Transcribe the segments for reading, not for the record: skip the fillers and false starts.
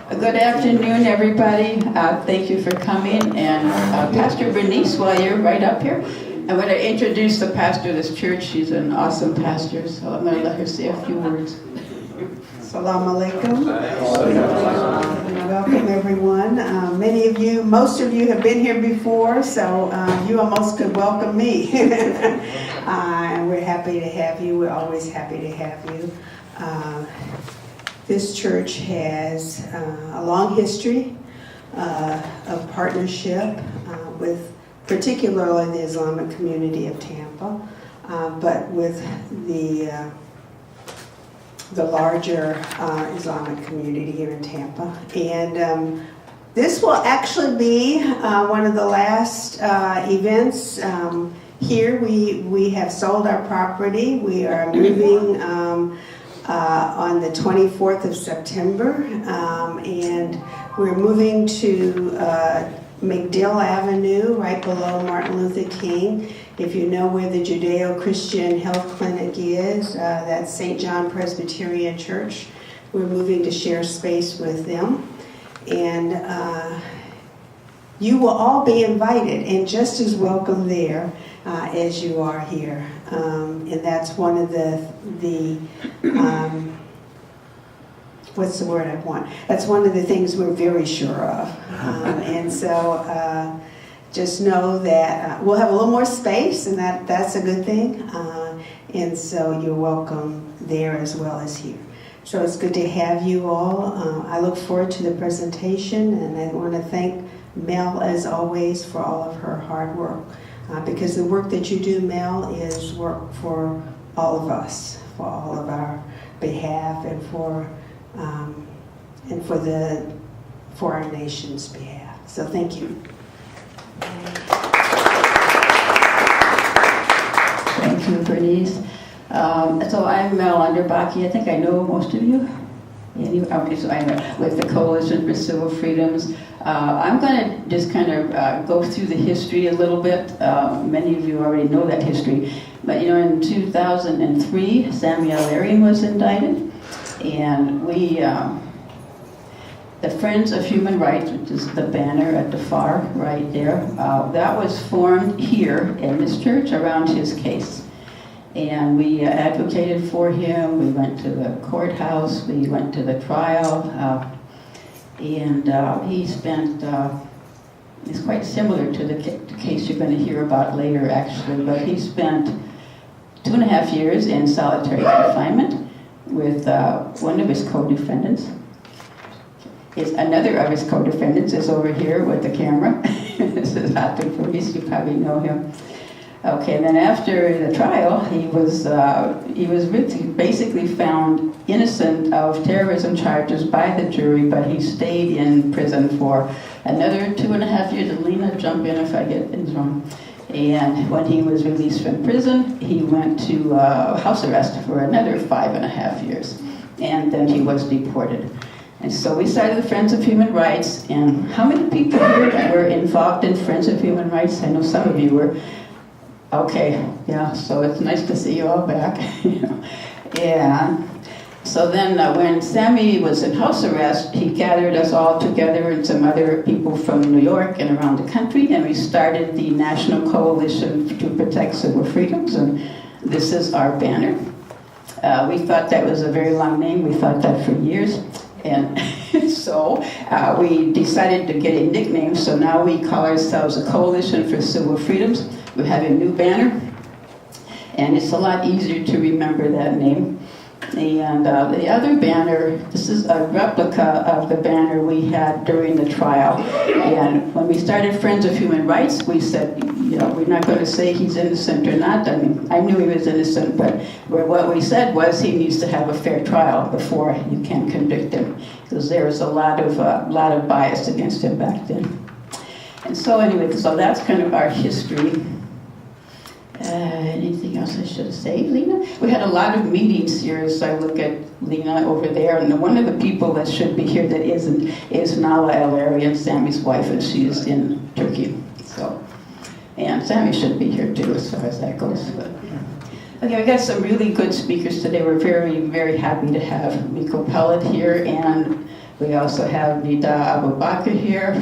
Good afternoon, everybody. Thank you for coming. And Pastor Bernice, while you're right up here, I'm going to introduce the pastor of this church. She's an awesome pastor, so I'm going to let her say a few words. Assalamu alaikum. Welcome, everyone. Most of you have been here before, so you almost could welcome me. And we're happy to have you. We're always happy to have you. This church has a long history of partnership with particularly the Islamic community of Tampa, but with the larger Islamic community here in Tampa. And this will actually be one of the last events. Here we have sold our property. We are moving on the 24th of September, and we're moving to McDill Avenue, right below Martin Luther King. If you know where the Judeo-Christian Health Clinic is, that's St. John Presbyterian Church. We're moving to share space with them. And you will all be invited and just as welcome there as you are here. And that's one of the what's the word I want? That's one of the things we're very sure of. And so just know that we'll have a little more space, and that's a good thing. And so you're welcome there as well as here. So it's good to have you all. I look forward to the presentation, and I want to thank Mel, as always, for all of her hard work. Because the work that you do, Mel, is work for all of us, for all of our behalf, and for our nation's behalf. So thank you. Thank you, Bernice. So I'm Mel Underbaki. I think I know most of you. Okay, so I'm with the Coalition for Civil Freedoms. I'm going to just kind of go through the history a little bit. Many of you already know that history. But in 2003, Samuel Arian was indicted. And we, the Friends of Human Rights, which is the banner at the far right there, that was formed here in this church around his case. And we advocated for him. We went to the courthouse. We went to the trial. And he spent, it's quite similar to the case you're going to hear about later, actually, but he spent 2.5 years in solitary confinement with one of his co-defendants. Another of his co-defendants is over here with the camera. This is Hatem Fouris, you probably know him. Okay, and then after the trial, he was basically found innocent of terrorism charges by the jury, but he stayed in prison for another 2.5 years. And Lena, jump in if I get things wrong. And when he was released from prison, he went to house arrest for another 5.5 years. And then he was deported. And so we started the Friends of Human Rights. And how many people here were involved in Friends of Human Rights? I know some of you were. Okay, yeah, so it's nice to see you all back. Yeah. So then when Sammy was in house arrest, he gathered us all together and some other people from New York and around the country, and we started the National Coalition to Protect Civil Freedoms, and this is our banner. We thought that was a very long name. We thought that for years. And so we decided to get a nickname, so now we call ourselves a Coalition for Civil Freedoms. We have a new banner, and it's a lot easier to remember that name. And the other banner, this is a replica of the banner we had during the trial. And when we started Friends of Human Rights, we said, we're not going to say he's innocent or not. I mean, I knew he was innocent, but what we said was he needs to have a fair trial before you can convict him, because there was a lot of bias against him back then. And so anyway, so that's kind of our history. Anything else I should say, Lena? We had a lot of meetings here, as I look at Lena over there, and one of the people that should be here that isn't is Nala El Arian, Sammy's wife, and she is in Turkey. So, and Sammy should be here too, as far as that goes. But, okay, we got some really good speakers today. We're very, very happy to have Miko Pellet here, and We also have Nida Abu Bakr here,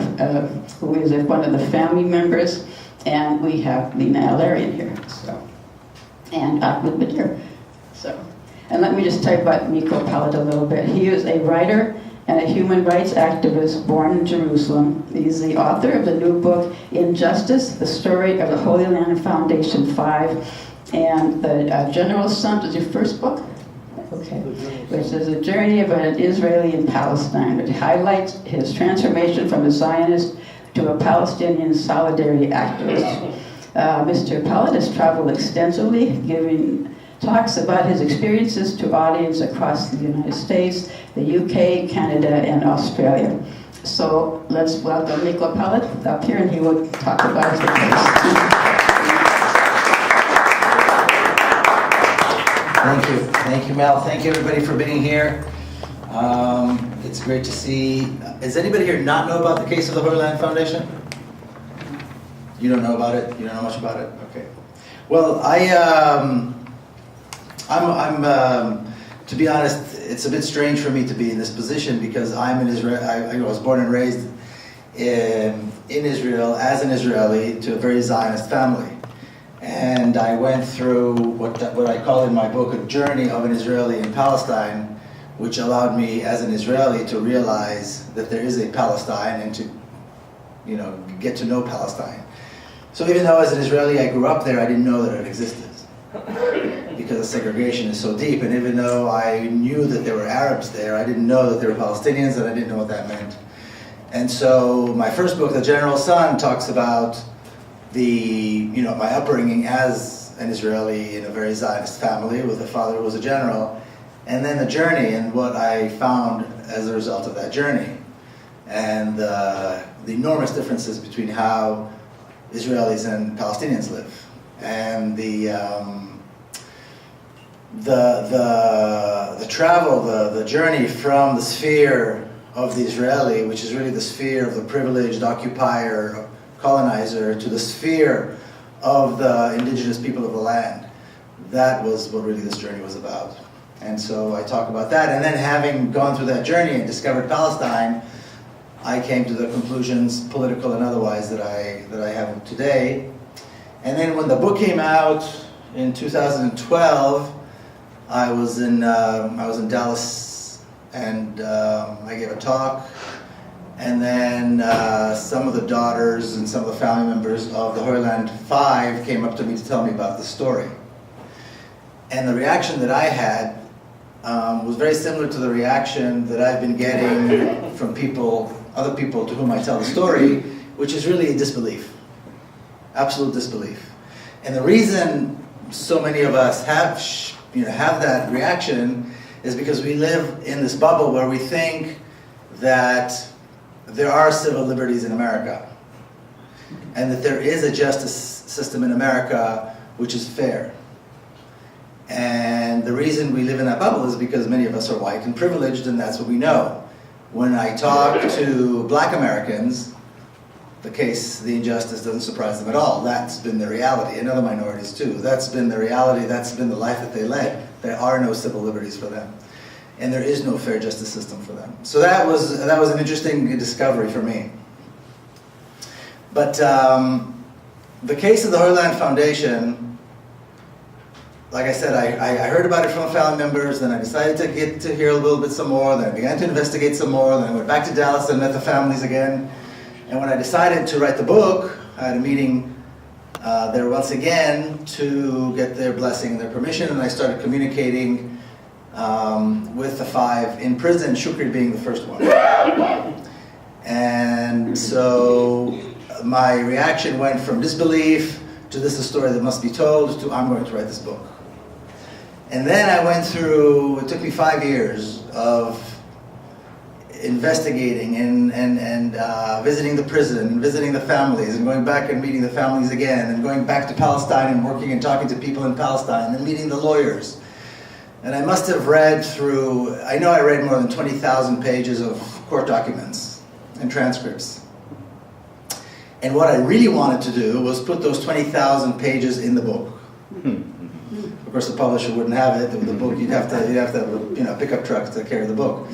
who is one of the family members, and we have Lena Alarian here, and Ahmed Badir. And let me just tell you about Niko Palad a little bit. He is a writer and a human rights activist born in Jerusalem. He's the author of the new book, Injustice, the Story of the Holy Land Foundation 5, and the General Sun is your first book? Okay. Which is a journey of an Israeli in Palestine, which highlights his transformation from a Zionist to a Palestinian solidarity activist. Mr. Palad has traveled extensively, giving talks about his experiences to audience across the United States, the UK, Canada, and Australia. So let's welcome Niko Palad up here, and he will talk about his case. Thank you, Mel. Thank you, everybody, for being here. It's great to see. Does anybody here not know about the case of the Holy Land Foundation? You don't know about it? You don't know much about it? Okay. Well, to be honest, it's a bit strange for me to be in this position because I'm in Israel. I was born and raised in Israel as an Israeli to a very Zionist family. And I went through what I call in my book a journey of an Israeli in Palestine, which allowed me as an Israeli to realize that there is a Palestine and to, get to know Palestine. So even though as an Israeli I grew up there, I didn't know that it existed because the segregation is so deep. And even though I knew that there were Arabs there, I didn't know that there were Palestinians, and I didn't know what that meant. And so my first book, The General Sun, talks about my upbringing as an Israeli in a very Zionist family with a father who was a general, and then the journey and what I found as a result of that journey, and the enormous differences between how Israelis and Palestinians live, and the travel, the journey from the sphere of the Israeli, which is really the sphere of the privileged occupier, colonizer, to the sphere of the indigenous people of the land. That was what really this journey was about. And so I talk about that. And then having gone through that journey and discovered Palestine, I came to the conclusions, political and otherwise, that I have today. And then when the book came out in 2012, I was in Dallas, and I gave a talk. And then some of the daughters and some of the family members of the Holy Land 5 came up to me to tell me about the story. And the reaction that I had was very similar to the reaction that I've been getting from other people to whom I tell the story, which is really disbelief, absolute disbelief. And the reason so many of us have that reaction is because we live in this bubble where we think that there are civil liberties in America, and that there is a justice system in America which is fair. And the reason we live in that bubble is because many of us are white and privileged, and that's what we know. When I talk to black Americans, the injustice doesn't surprise them at all. That's been the reality, and other minorities too. That's been the reality, that's been the life that they led. There are no civil liberties for them. And there is no fair justice system for them. So that was an interesting discovery for me. But the case of the Holy Land Foundation, like I said, I heard about it from family members, then I decided to get to hear a little bit some more, then I began to investigate some more, then I went back to Dallas and met the families again. And when I decided to write the book, I had a meeting there once again to get their blessing and their permission, and I started communicating with the 5 in prison, Shukri being the first one. And so my reaction went from disbelief to this is a story that must be told to I'm going to write this book. And then I went through, it took me 5 years of investigating and visiting the prison and visiting the families and going back and meeting the families again and going back to Palestine and working and talking to people in Palestine and meeting the lawyers. And I must have read through, I know I read more than 20,000 pages of court documents and transcripts. And what I really wanted to do was put those 20,000 pages in the book. Of course, the publisher wouldn't have it. The book, you'd have to have a pickup truck to carry the book.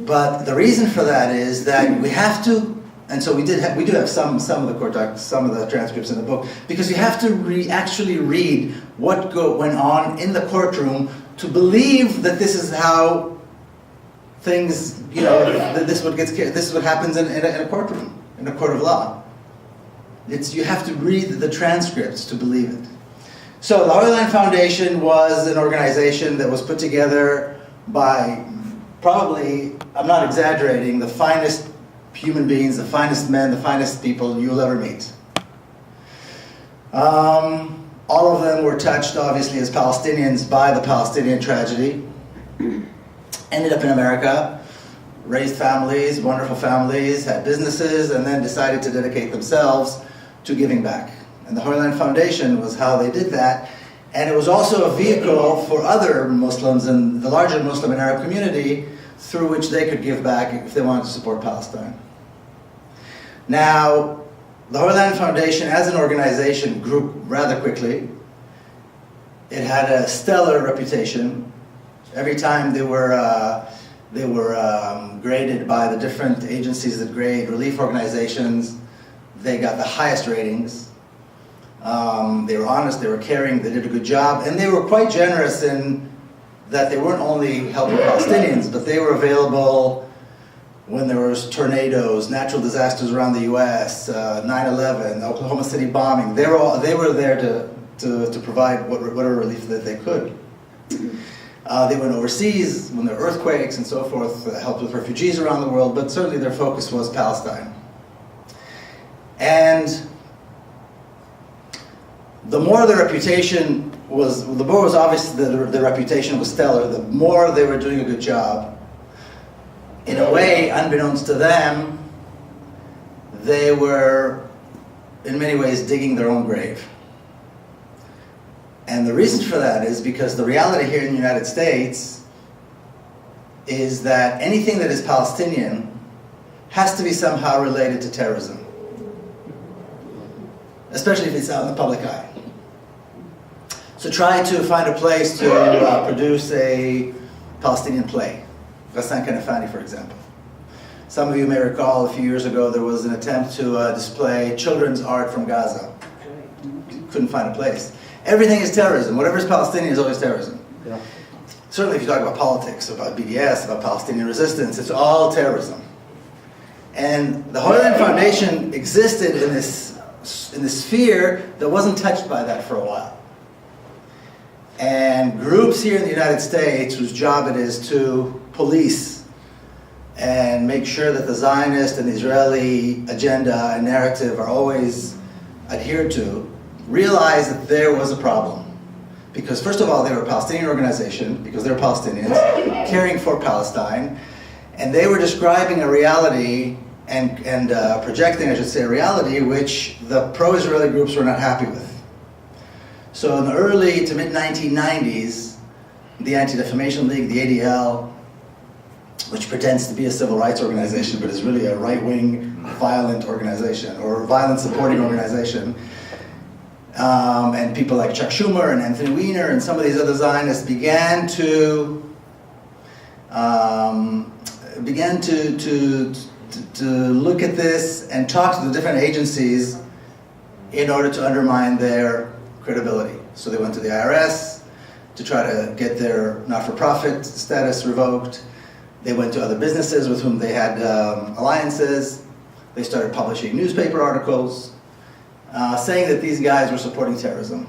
But the reason for that is that we have to, and so we do have some of the court docs, some of the transcripts in the book, because you have to actually read what went on in the courtroom to believe that this is how things, that this is what happens in a courtroom, in a court of law. You have to read the transcripts to believe it. So the Holy Land Foundation was an organization that was put together by probably, I'm not exaggerating, the finest human beings, the finest men, the finest people you'll ever meet. All of them were touched, obviously, as Palestinians by the Palestinian tragedy. Ended up in America, raised families, wonderful families, had businesses, and then decided to dedicate themselves to giving back. And the Holy Land Foundation was how they did that. And it was also a vehicle for other Muslims in the larger Muslim and Arab community through which they could give back if they wanted to support Palestine. Now, the Holy Land Foundation as an organization grew rather quickly. It had a stellar reputation. Every time they were graded by the different agencies that grade relief organizations, they got the highest ratings. They were honest, they were caring, they did a good job, and they were quite generous in that they weren't only helping Palestinians, but they were available when there was tornadoes, natural disasters around the U.S., 9/11, the Oklahoma City bombing. They were there to provide whatever relief that they could. They went overseas when there were earthquakes and so forth, helped with refugees around the world, but certainly their focus was Palestine. And the more the reputation was, the more was obvious that the reputation was stellar, the more they were doing a good job. In a way, unbeknownst to them, they were, in many ways, digging their own grave. And the reason for that is because the reality here in the United States is that anything that is Palestinian has to be somehow related to terrorism, especially if it's out in the public eye. So try to find a place to produce a Palestinian play. Ghassan Kanafani, for example. Some of you may recall a few years ago there was an attempt to display children's art from Gaza. Couldn't find a place. Everything is terrorism. Whatever is Palestinian is always terrorism. Yeah. Certainly if you talk about politics, about BDS, about Palestinian resistance, it's all terrorism. And the Holy Land Foundation existed in this sphere that wasn't touched by that for a while. And groups here in the United States whose job it is to police and make sure that the Zionist and Israeli agenda and narrative are always adhered to, realized that there was a problem. Because first of all, they were a Palestinian organization, because they were Palestinians, caring for Palestine, and they were describing a reality and projecting, I should say, a reality which the pro-Israeli groups were not happy with. So in the early to mid-1990s, the Anti-Defamation League, the ADL, which pretends to be a civil rights organization, but is really a right-wing violent organization, or violence-supporting organization, and people like Chuck Schumer and Anthony Weiner and some of these other Zionists began to look at this and talk to the different agencies in order to undermine their credibility. So they went to the IRS to try to get their not-for-profit status revoked. They went to other businesses with whom they had alliances. They started publishing newspaper articles saying that these guys were supporting terrorism.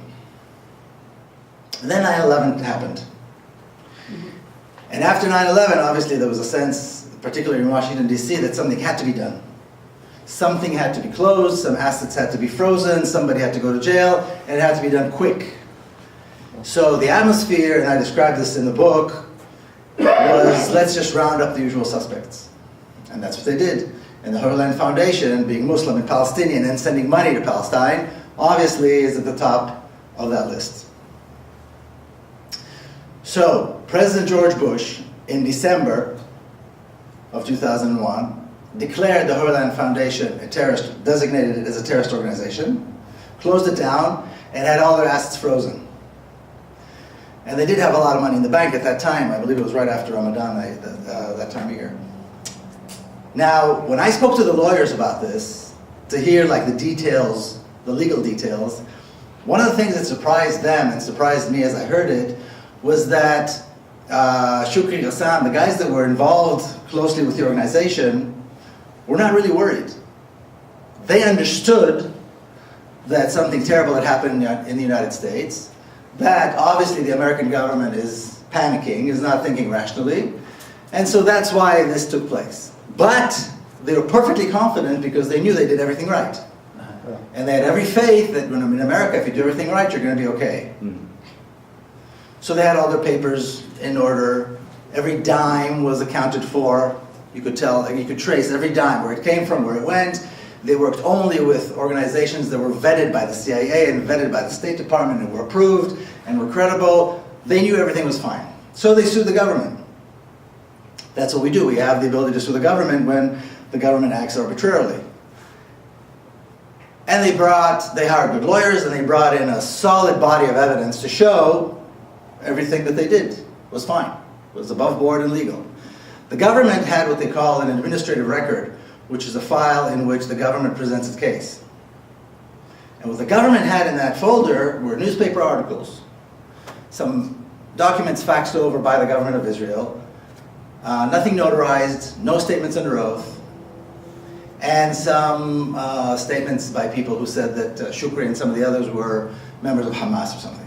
And then 9/11 happened. And after 9/11, obviously there was a sense, particularly in Washington, D.C., that something had to be done. Something had to be closed, some assets had to be frozen, somebody had to go to jail, and it had to be done quick. So the atmosphere, and I described this in the book, was let's just round up the usual suspects. And that's what they did. And the Holy Land Foundation, being Muslim and Palestinian and sending money to Palestine, obviously is at the top of that list. So President George Bush, in December of 2001, declared the Holy Land Foundation a terrorist, designated it as a terrorist organization, closed it down, and had all their assets frozen. And they did have a lot of money in the bank at that time. I believe it was right after Ramadan, that time of year. Now, when I spoke to the lawyers about this, to hear like the details, the legal details, one of the things that surprised them and surprised me as I heard it was that Shukri Ghassan, the guys that were involved closely with the organization, were not really worried. They understood that something terrible had happened in the United States, that obviously the American government is panicking, is not thinking rationally, and so that's why this took place. But they were perfectly confident because they knew they did everything right. And they had every faith that when in America, if you do everything right, you're going to be okay. So they had all their papers in order. Every dime was accounted for. You could tell, you could trace every dime, where it came from, where it went. They worked only with organizations that were vetted by the CIA and vetted by the State Department and were approved and were credible. They knew everything was fine. So they sued the government. That's what we do. We have the ability to sue the government when the government acts arbitrarily. And they hired good lawyers and they brought in a solid body of evidence to show everything that they did was fine, was above board and legal. The government had what they call an administrative record, which is a file in which the government presents its case. And what the government had in that folder were newspaper articles, some documents faxed over by the government of Israel, nothing notarized, no statements under oath, and some statements by people who said that Shukri and some of the others were members of Hamas or something.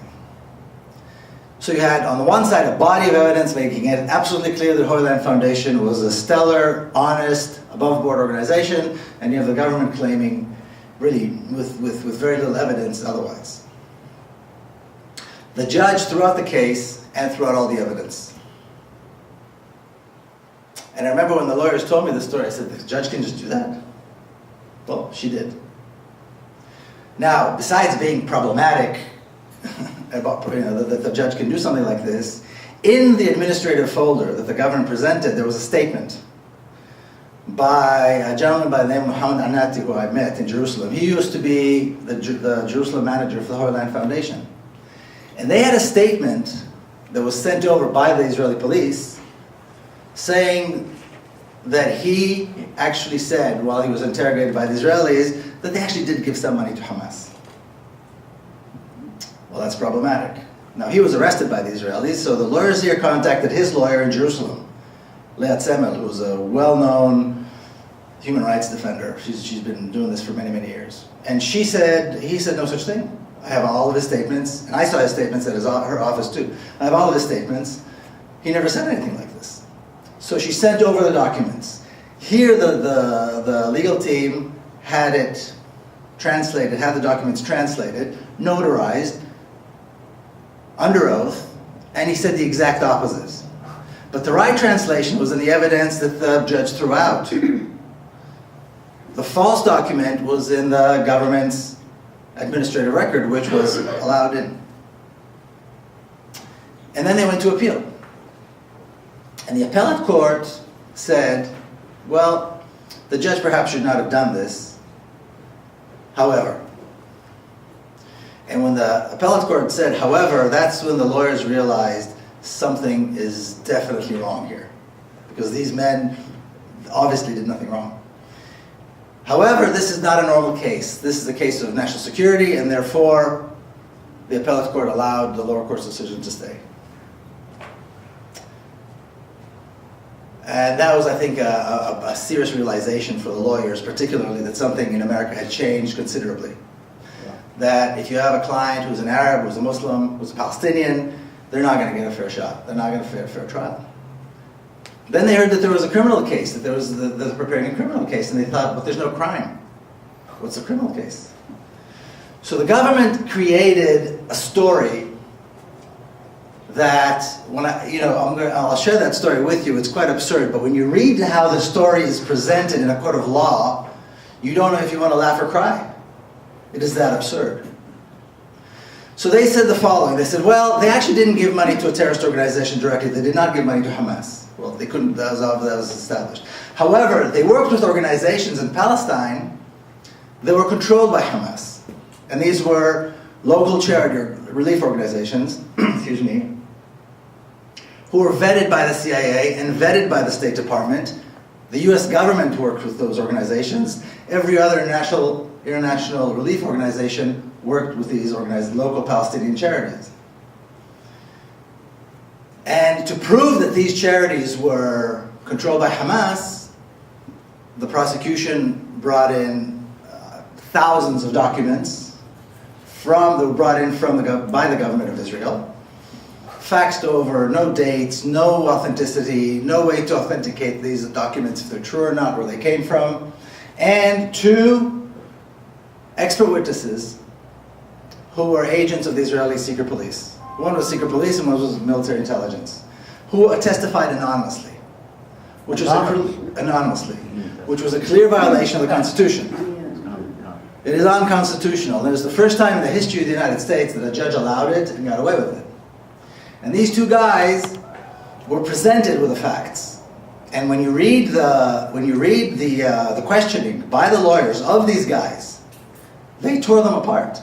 So you had, on the one side, a body of evidence making it absolutely clear that Holy Land Foundation was a stellar, honest, above-board organization, and you have the government claiming, really, with very little evidence otherwise. The judge threw out the case and threw out all the evidence. And I remember when the lawyers told me the story, I said, the judge can just do that? Well, she did. Now, besides being problematic, about, that the judge can do something like this, in the administrative folder that the government presented, there was a statement by a gentleman by the name of Mohammed Anati, who I met in Jerusalem. He used to be the Jerusalem manager for the Holy Land Foundation. And they had a statement that was sent over by the Israeli police saying that he actually said, while he was interrogated by the Israelis, that they actually did give some money to Hamas. Well, that's problematic. Now, he was arrested by the Israelis, so the lawyers here contacted his lawyer in Jerusalem, Leah Tzemel, who's a well-known human rights defender. She's been doing this for many, many years. And he said no such thing. I have all of his statements, and I saw his statements at her office too. I have all of his statements. He never said anything like this. So she sent over the documents. Here the legal team had it translated, had the documents translated, notarized, under oath, and he said the exact opposite. But the right translation was in the evidence that the judge threw out. The false document was in the government's administrative record, which was allowed in. And then they went to appeal. And the appellate court said, well, the judge perhaps should not have done this. However, and when the appellate court said, however, that's when the lawyers realized something is definitely wrong here. Because these men obviously did nothing wrong. However, this is not a normal case. This is a case of national security, and therefore, the appellate court allowed the lower court's decision to stay. And that was, I think, a serious realization for the lawyers, particularly that something in America had changed considerably. Yeah. That if you have a client who's an Arab, who's a Muslim, who's a Palestinian, they're not going to get a fair shot. They're not going to get a fair trial. Then they heard that there was a criminal case, that there was preparing a criminal case, and they thought, but there's no crime. What's a criminal case? So the government created a story that, when I'll share that story with you. It's quite absurd, but when you read how the story is presented in a court of law, you don't know if you want to laugh or cry. It is that absurd. So they said the following. They said, well, they actually didn't give money to a terrorist organization directly. They did not give money to Hamas. Well, they couldn't, that was established. However, they worked with organizations in Palestine that were controlled by Hamas. And these were local charity relief organizations, excuse me, who were vetted by the CIA and vetted by the State Department The US government worked with those organizations. Every other international relief organization worked with these local Palestinian charities. And to prove that these charities were controlled by Hamas, the prosecution brought in thousands of documents by the government of Israel, faxed over, no dates, no authenticity, no way to authenticate these documents if they're true or not, where they came from, and 2 expert witnesses who were agents of the Israeli secret police. One was secret police and one was military intelligence, who testified anonymously, which was a clear violation of the Constitution. It is unconstitutional. It was the first time in the history of the United States that a judge allowed it and got away with it. And these 2 guys were presented with the facts. And when you read the questioning by the lawyers of these guys, they tore them apart.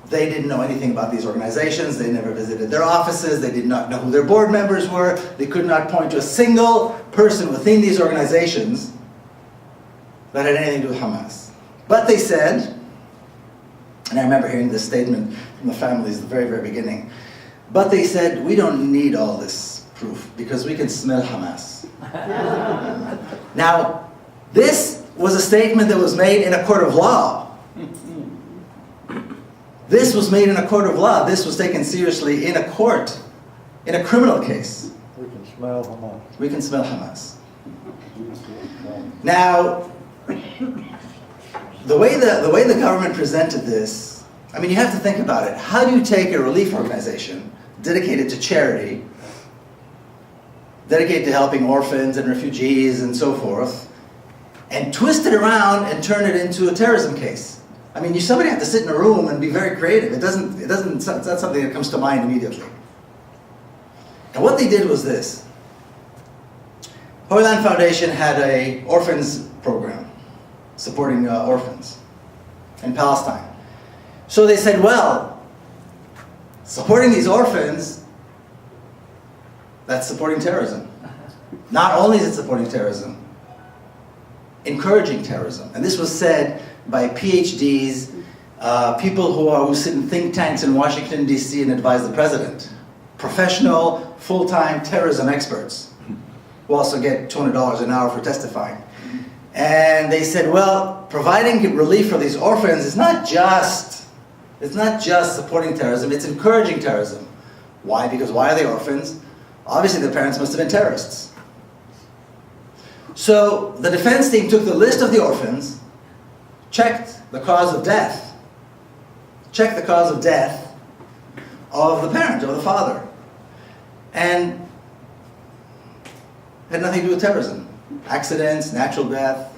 They didn't know anything about these organizations. They never visited their offices. They did not know who their board members were. They could not point to a single person within these organizations that had anything to do with Hamas. But they said, and I remember hearing this statement from the families at the very, very beginning, but they said, we don't need all this proof because we can smell Hamas. Now, this was a statement that was made in a court of law. This was made in a court of law. This was taken seriously in a court, in a criminal case. We can smell Hamas. We can smell Hamas. Now, the way the government presented this, I mean, you have to think about it. How do you take a relief organization dedicated to charity, dedicated to helping orphans and refugees and so forth, and twist it around and turn it into a terrorism case? I mean, somebody had to sit in a room and be very creative. It's not something that comes to mind immediately. And what they did was this. Holy Land Foundation had a orphans program supporting orphans in Palestine. So they said, well, supporting these orphans, that's supporting terrorism. Not only is it supporting terrorism, encouraging terrorism. And this was said by PhDs, people who sit in think tanks in Washington, D.C. and advise the president. Professional, full-time terrorism experts who also get $200 an hour for testifying. And they said, well, providing relief for these orphans is not just supporting terrorism, it's encouraging terrorism. Why? Because why are they orphans? Obviously their parents must have been terrorists. So the defense team took the list of the orphans, checked the cause of death of the parent, of the father, and had nothing to do with terrorism. Accidents, natural death.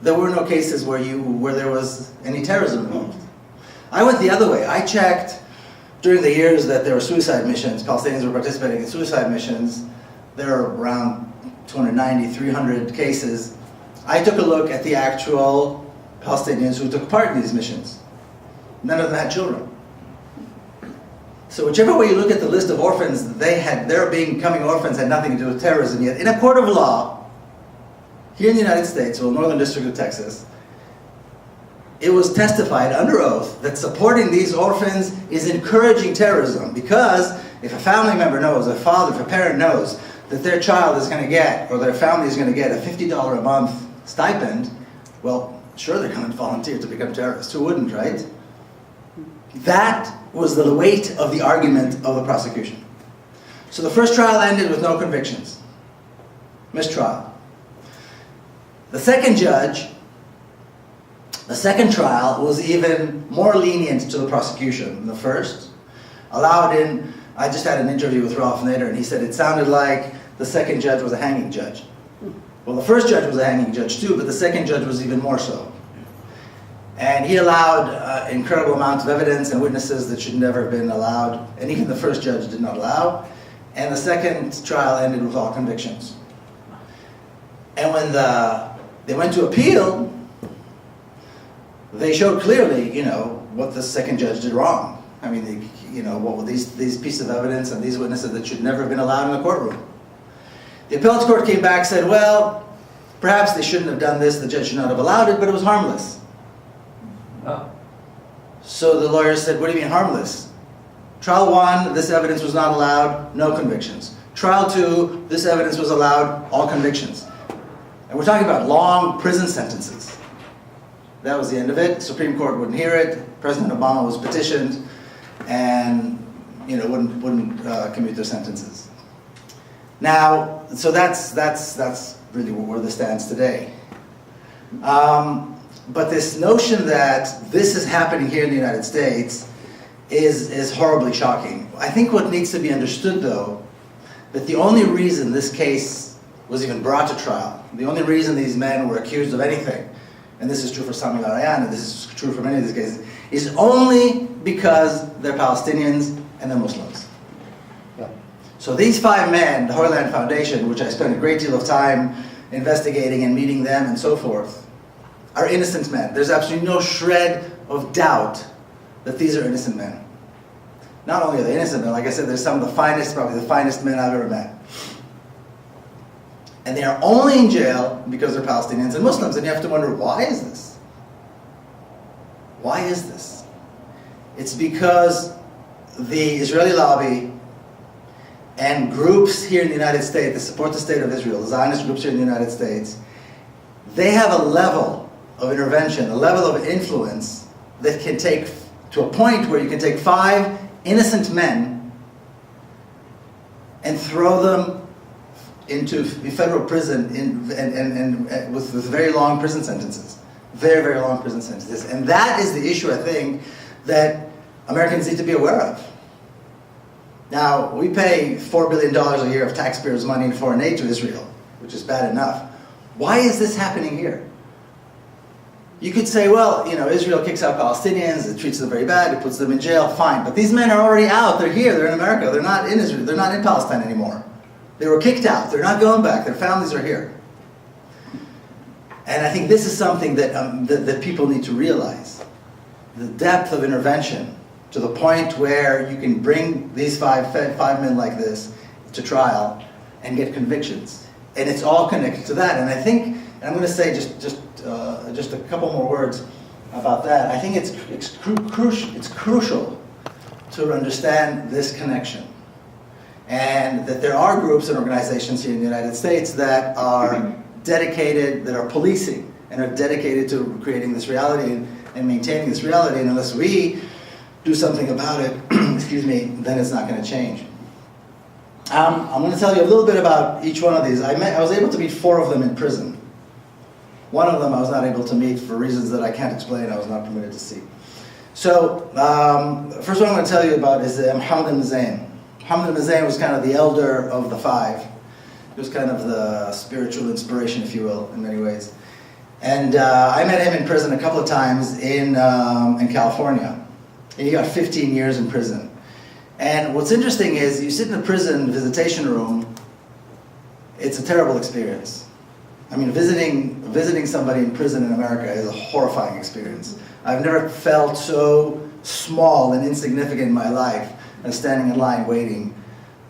There were no cases where there was any terrorism involved. I went the other way. I checked during the years that there were suicide missions, Palestinians were participating in suicide missions. There are around 290, 300 cases. I took a look at the actual Palestinians who took part in these missions. None of them had children. So whichever way you look at the list of orphans, their becoming orphans had nothing to do with terrorism yet. In a court of law, here in the United States, or Northern District of Texas, it was testified under oath that supporting these orphans is encouraging terrorism, because if a family member knows, if a parent knows that their child is going to get, or their family is going to get a $50 a month stipend, well, sure, they're going to volunteer to become terrorists. Who wouldn't, right? That was the weight of the argument of the prosecution. So the first trial ended with no convictions. Mistrial. The second trial was even more lenient to the prosecution than the first. Allowed in, I just had an interview with Ralph Nader, and he said it sounded like the second judge was a hanging judge. Well, the first judge was a hanging judge too, but the second judge was even more so. And he allowed incredible amounts of evidence and witnesses that should never have been allowed, and even the first judge did not allow. And the second trial ended with all convictions. And when they went to appeal, they showed clearly, what the second judge did wrong. I mean, what were these pieces of evidence and these witnesses that should never have been allowed in the courtroom. The appellate court came back and said, well, perhaps they shouldn't have done this, the judge should not have allowed it, but it was harmless. Oh. So the lawyer said, what do you mean harmless? Trial 1, this evidence was not allowed, no convictions. Trial 2, this evidence was allowed, all convictions. And we're talking about long prison sentences. That was the end of it. Supreme Court wouldn't hear it. President Obama was petitioned and wouldn't commute their sentences. Now, so that's really where this stands today. But this notion that this is happening here in the United States is horribly shocking. I think what needs to be understood, though, that the only reason this case was even brought to trial, the only reason these men were accused of anything, and this is true for Sami Al-Arian, and this is true for many of these cases, is only because they're Palestinians and they're Muslims. Yeah. So these 5 men, the Hoyland Foundation, which I spent a great deal of time investigating and meeting them and so forth, are innocent men. There's absolutely no shred of doubt that these are innocent men. Not only are they innocent men, like I said, they're some of the finest, probably the finest men I've ever met. And they are only in jail because they're Palestinians and Muslims. And you have to wonder, why is this? Why is this? It's because the Israeli lobby and groups here in the United States that support the state of Israel, the Zionist groups here in the United States, they have a level of intervention, a level of influence that can take to a point where you can take 5 innocent men and throw them into federal prison with very long prison sentences. Very, very long prison sentences. And that is the issue, I think, that Americans need to be aware of. Now, we pay $4 billion a year of taxpayers' money in foreign aid to Israel, which is bad enough. Why is this happening here? You could say, well, Israel kicks out Palestinians, it treats them very bad, it puts them in jail, fine. But these men are already out, they're here, they're in America, they're not in Israel, they're not in Palestine anymore. They were kicked out, they're not going back, their families are here. And I think this is something that people need to realize. The depth of intervention to the point where you can bring these five men like this to trial and get convictions. And it's all connected to that. And I think, and I'm going to say just a couple more words about that. I think it's crucial to understand this connection. And that there are groups and organizations here in the United States that are dedicated, that are policing, and are dedicated to creating this reality and maintaining this reality. And unless we do something about it, excuse me, then it's not going to change. I'm going to tell you a little bit about each one of these. I was able to meet 4 of them in prison. One of them I was not able to meet for reasons that I can't explain, I was not permitted to see. So, first one I'm going to tell you about is Mohammed ibn Zayn. Mohammed ibn Zayn was kind of the elder of the 5. He was kind of the spiritual inspiration, if you will, in many ways. And I met him in prison a couple of times in California. And he got 15 years in prison. And what's interesting is, you sit in a prison visitation room, it's a terrible experience. I mean, visiting somebody in prison in America is a horrifying experience. I've never felt so small and insignificant in my life as standing in line waiting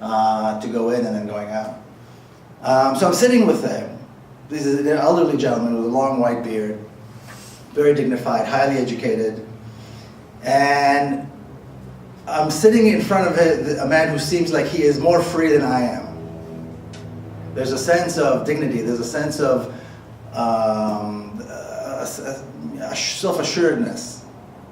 to go in and then going out. So I'm sitting with them. This is an elderly gentleman with a long white beard, very dignified, highly educated. And I'm sitting in front of a man who seems like he is more free than I am. There's a sense of dignity, there's a sense of self-assuredness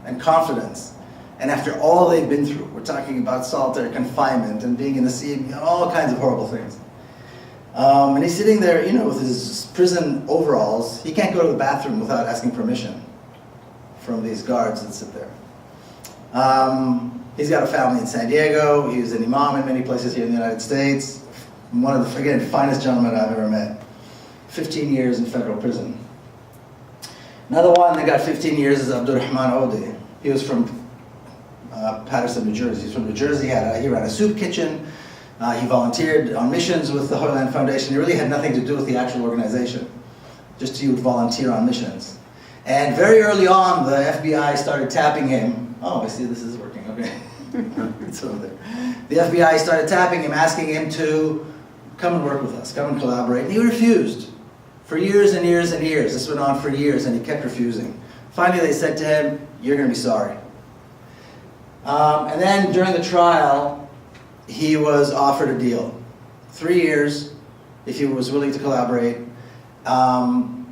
and confidence. And after all they've been through, we're talking about solitary confinement and being in the sea, all kinds of horrible things. And he's sitting there, with his prison overalls. He can't go to the bathroom without asking permission from these guards that sit there. He's got a family in San Diego. He was an imam in many places here in the United States. One of the, again, finest gentlemen I've ever met. 15 years in federal prison. Another one that got 15 years is Abdurrahman Odi. He was from Patterson, New Jersey. He's from New Jersey. He ran a soup kitchen. He volunteered on missions with the Hoyland Foundation. He really had nothing to do with the actual organization. Just he would volunteer on missions. And very early on, the FBI started tapping him. Oh, I see this is working. Okay. It's over there. The FBI started tapping him, asking him to come and work with us, come and collaborate. And he refused for years and years and years. This went on for years, and he kept refusing. Finally, they said to him, you're going to be sorry. And then during the trial, he was offered a deal. 3 years, if he was willing to collaborate, and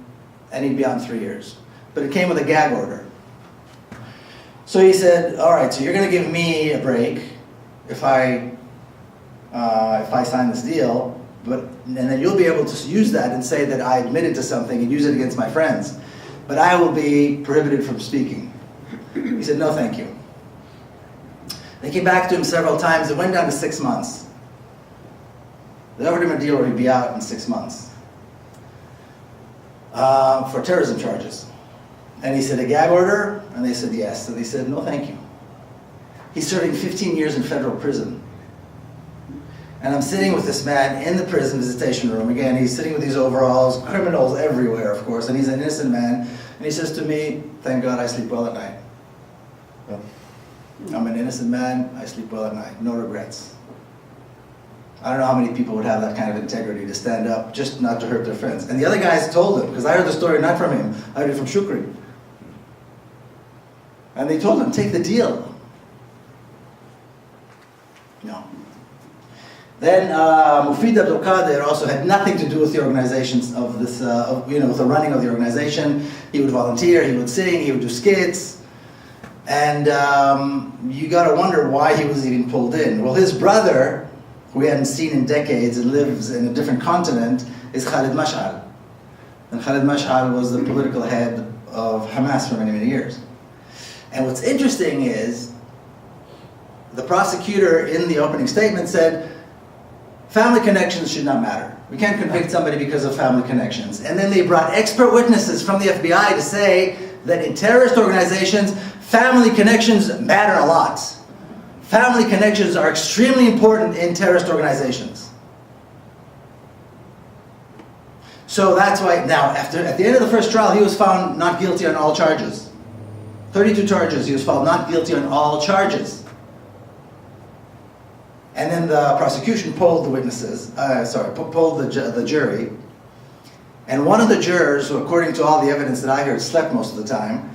he'd be out in 3 years. But it came with a gag order. So he said, all right, so you're going to give me a break if I sign this deal, and then you'll be able to use that and say that I admitted to something and use it against my friends. But I will be prohibited from speaking. He said, no, thank you. They came back to him several times. It went down to 6 months. They offered him a deal where he'd be out in 6 months for terrorism charges. And he said, a gag order? And they said, yes. And they said, no, thank you. He's serving 15 years in federal prison. And I'm sitting with this man in the prison visitation room. Again, he's sitting with these overalls, criminals everywhere, of course, and he's an innocent man. And he says to me, thank God I sleep well at night. I'm an innocent man, I sleep well at night, no regrets. I don't know how many people would have that kind of integrity to stand up just not to hurt their friends. And the other guys told him, because I heard the story not from him, I heard it from Shukri. And they told him, take the deal. No. Then Mufid Abdul Qadir also had nothing to do with the organizations of this, with the running of the organization. He would volunteer, he would sing, he would do skits. And you got to wonder why he was even pulled in. Well, his brother, who we hadn't seen in decades and lives in a different continent, is Khalid Mash'al. And Khalid Mash'al was the political head of Hamas for many, many years. And what's interesting is, the prosecutor in the opening statement said, family connections should not matter. We can't convict somebody because of family connections. And then they brought expert witnesses from the FBI to say that in terrorist organizations, family connections matter a lot. Family connections are extremely important in terrorist organizations. So that's why now, at the end of the first trial, he was found not guilty on all charges. 32 charges, he was found not guilty on all charges. And then the prosecution polled the witnesses, polled the jury. And one of the jurors, who according to all the evidence that I heard slept most of the time,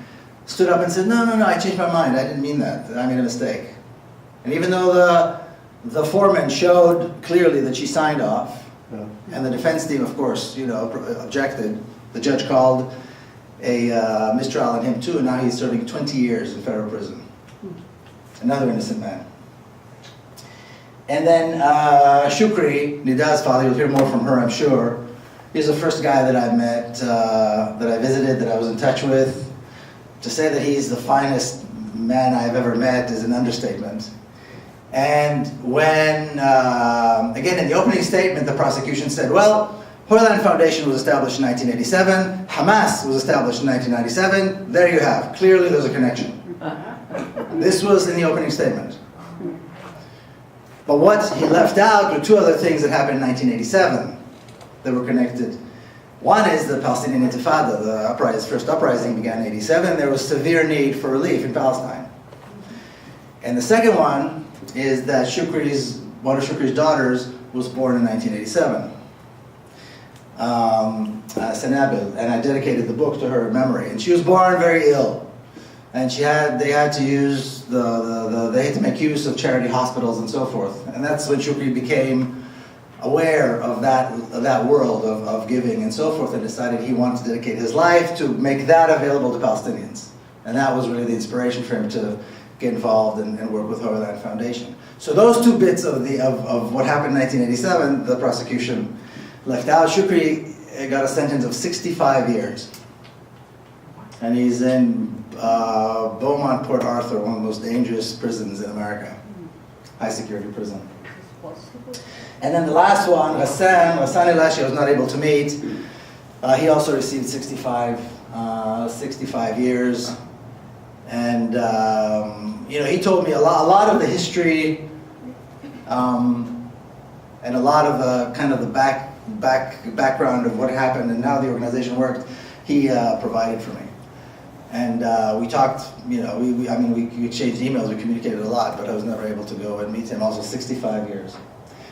stood up and said, no, I changed my mind, I didn't mean that, I made a mistake. And even though the foreman showed clearly that she signed off, and the defense team, of course, objected, the judge called a mistrial on him too, and now he's serving 20 years in federal prison. Another innocent man. And then Shukri, Nida's father, you'll hear more from her, I'm sure. He's the first guy that I met, that I visited, that I was in touch with. To say that he's the finest man I've ever met is an understatement. And when, again, in the opening statement, the prosecution said, well, Hoyland Foundation was established in 1987, Hamas was established in 1997, there you have, clearly there's a connection. This was in the opening statement. But what he left out were two other things that happened in 1987 that were connected. One is the Palestinian Intifada, the first uprising began in 87. There was severe need for relief in Palestine. And the second one is that one of Shukri's daughters was born in 1987. Sanabil, and I dedicated the book to her memory. And she was born very ill. And they had to make use of charity hospitals and so forth. And that's when Shukri became aware of that world of giving and so forth, and decided he wanted to dedicate his life to make that available to Palestinians. And that was really the inspiration for him to get involved and work with Hoyland Foundation. So those two bits of what happened in 1987, the prosecution left out. Shukri got a sentence of 65 years. And he's in Beaumont, Port Arthur, one of the most dangerous prisons in America. High security prison. And then the last one, Hassan Elashi, I was not able to meet. He also received 65 years. And he told me a lot of the history and a lot of the kind of the background of what happened and how the organization worked. He provided for me. And we talked, we exchanged emails, we communicated a lot, but I was never able to go and meet him. Also 65 years.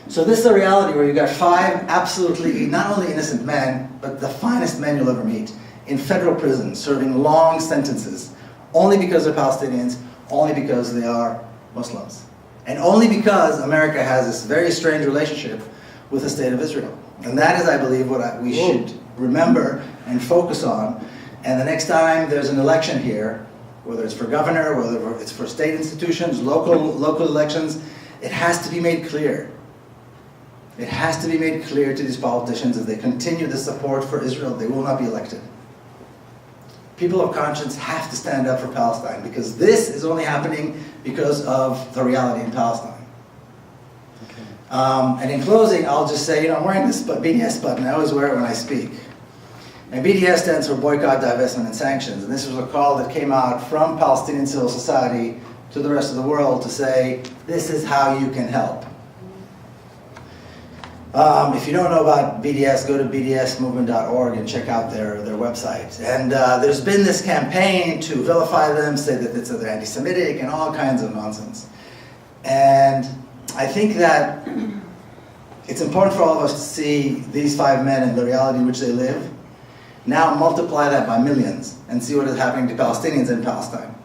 So this is a reality where you got 5 absolutely, not only innocent men, but the finest men you'll ever meet, in federal prison, serving long sentences, only because they're Palestinians, only because they are Muslims. And only because America has this very strange relationship with the state of Israel. And that is, I believe, what we should remember and focus on. And the next time there's an election here, whether it's for governor, whether it's for state institutions, local elections, it has to be made clear. It has to be made clear to these politicians if they continue the support for Israel, they will not be elected. People of conscience have to stand up for Palestine, because this is only happening because of the reality in Palestine. And in closing, I'll just say, I'm wearing this BDS button. I always wear it when I speak. And BDS stands for Boycott, Divestment, and Sanctions. And this was a call that came out from Palestinian civil society to the rest of the world to say, this is how you can help. If you don't know about BDS, go to bdsmovement.org and check out their website. And there's been this campaign to vilify them, say that they're anti-Semitic and all kinds of nonsense. And I think that it's important for all of us to see these 5 men and the reality in which they live. Now multiply that by millions and see what is happening to Palestinians in Palestine.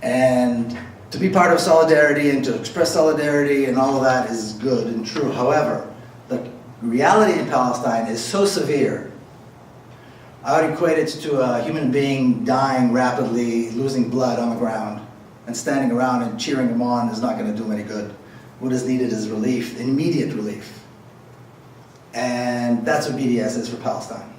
And to be part of solidarity and to express solidarity and all of that is good and true. However, the reality in Palestine is so severe. I would equate it to a human being dying rapidly, losing blood on the ground, and standing around and cheering him on is not going to do him any good. What is needed is relief, immediate relief. And that's what BDS is for Palestine.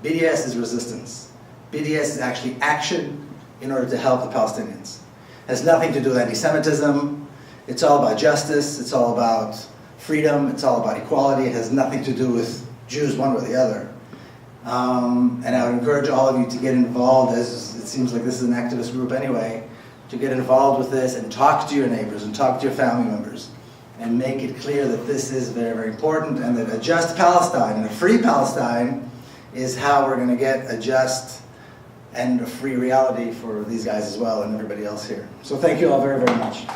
BDS is resistance. BDS is actually action in order to help the Palestinians. It has nothing to do with anti-Semitism. It's all about justice. It's all about freedom. It's all about equality. It has nothing to do with Jews one way or the other. And I would encourage all of you to get involved, as it seems like this is an activist group anyway, to get involved with this and talk to your neighbors and talk to your family members and make it clear that this is very, very important, and that a just Palestine and a free Palestine is how we're going to get a just and a free reality for these guys as well and everybody else here. So thank you all very, very much.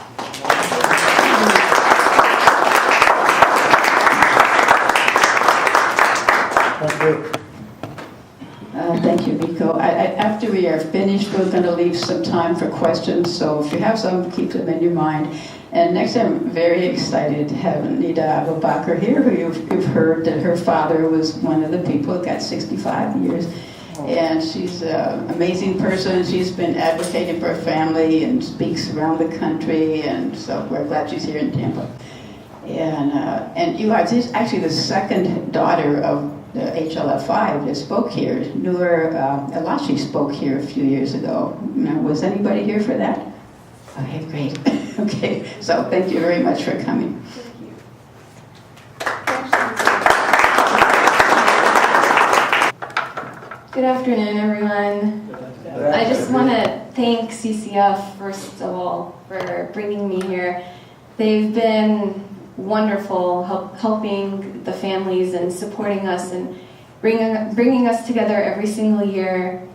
Thank you. Thank you, Miko. After we are finished, we're going to leave some time for questions. So if you have some, keep them in your mind. And next, I'm very excited to have Nida Abubakar here, who you've heard that her father was one of the people that got 65 years. And she's an amazing person. She's been advocating for her family and speaks around the country. And so we're glad she's here in Tampa. And you are actually the second daughter of the HLF5 that spoke here. Noor Elashi spoke here a few years ago. Now, was anybody here for that? Okay, great. Okay, so thank you very much for coming. Good afternoon, everyone. I just want to thank CCF, first of all, for bringing me here. They've been wonderful helping the families and supporting us and bringing us together every single year,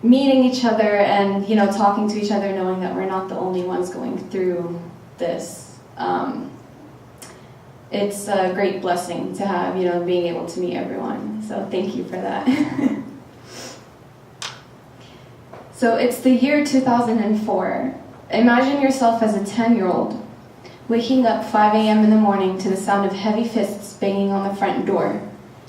meeting each other and talking to each other, knowing that we're not the only ones going through this. It's a great blessing to have, being able to meet everyone. So thank you for that. So it's the year 2004. Imagine yourself as a 10-year-old waking up 5 a.m. in the morning to the sound of heavy fists banging on the front door.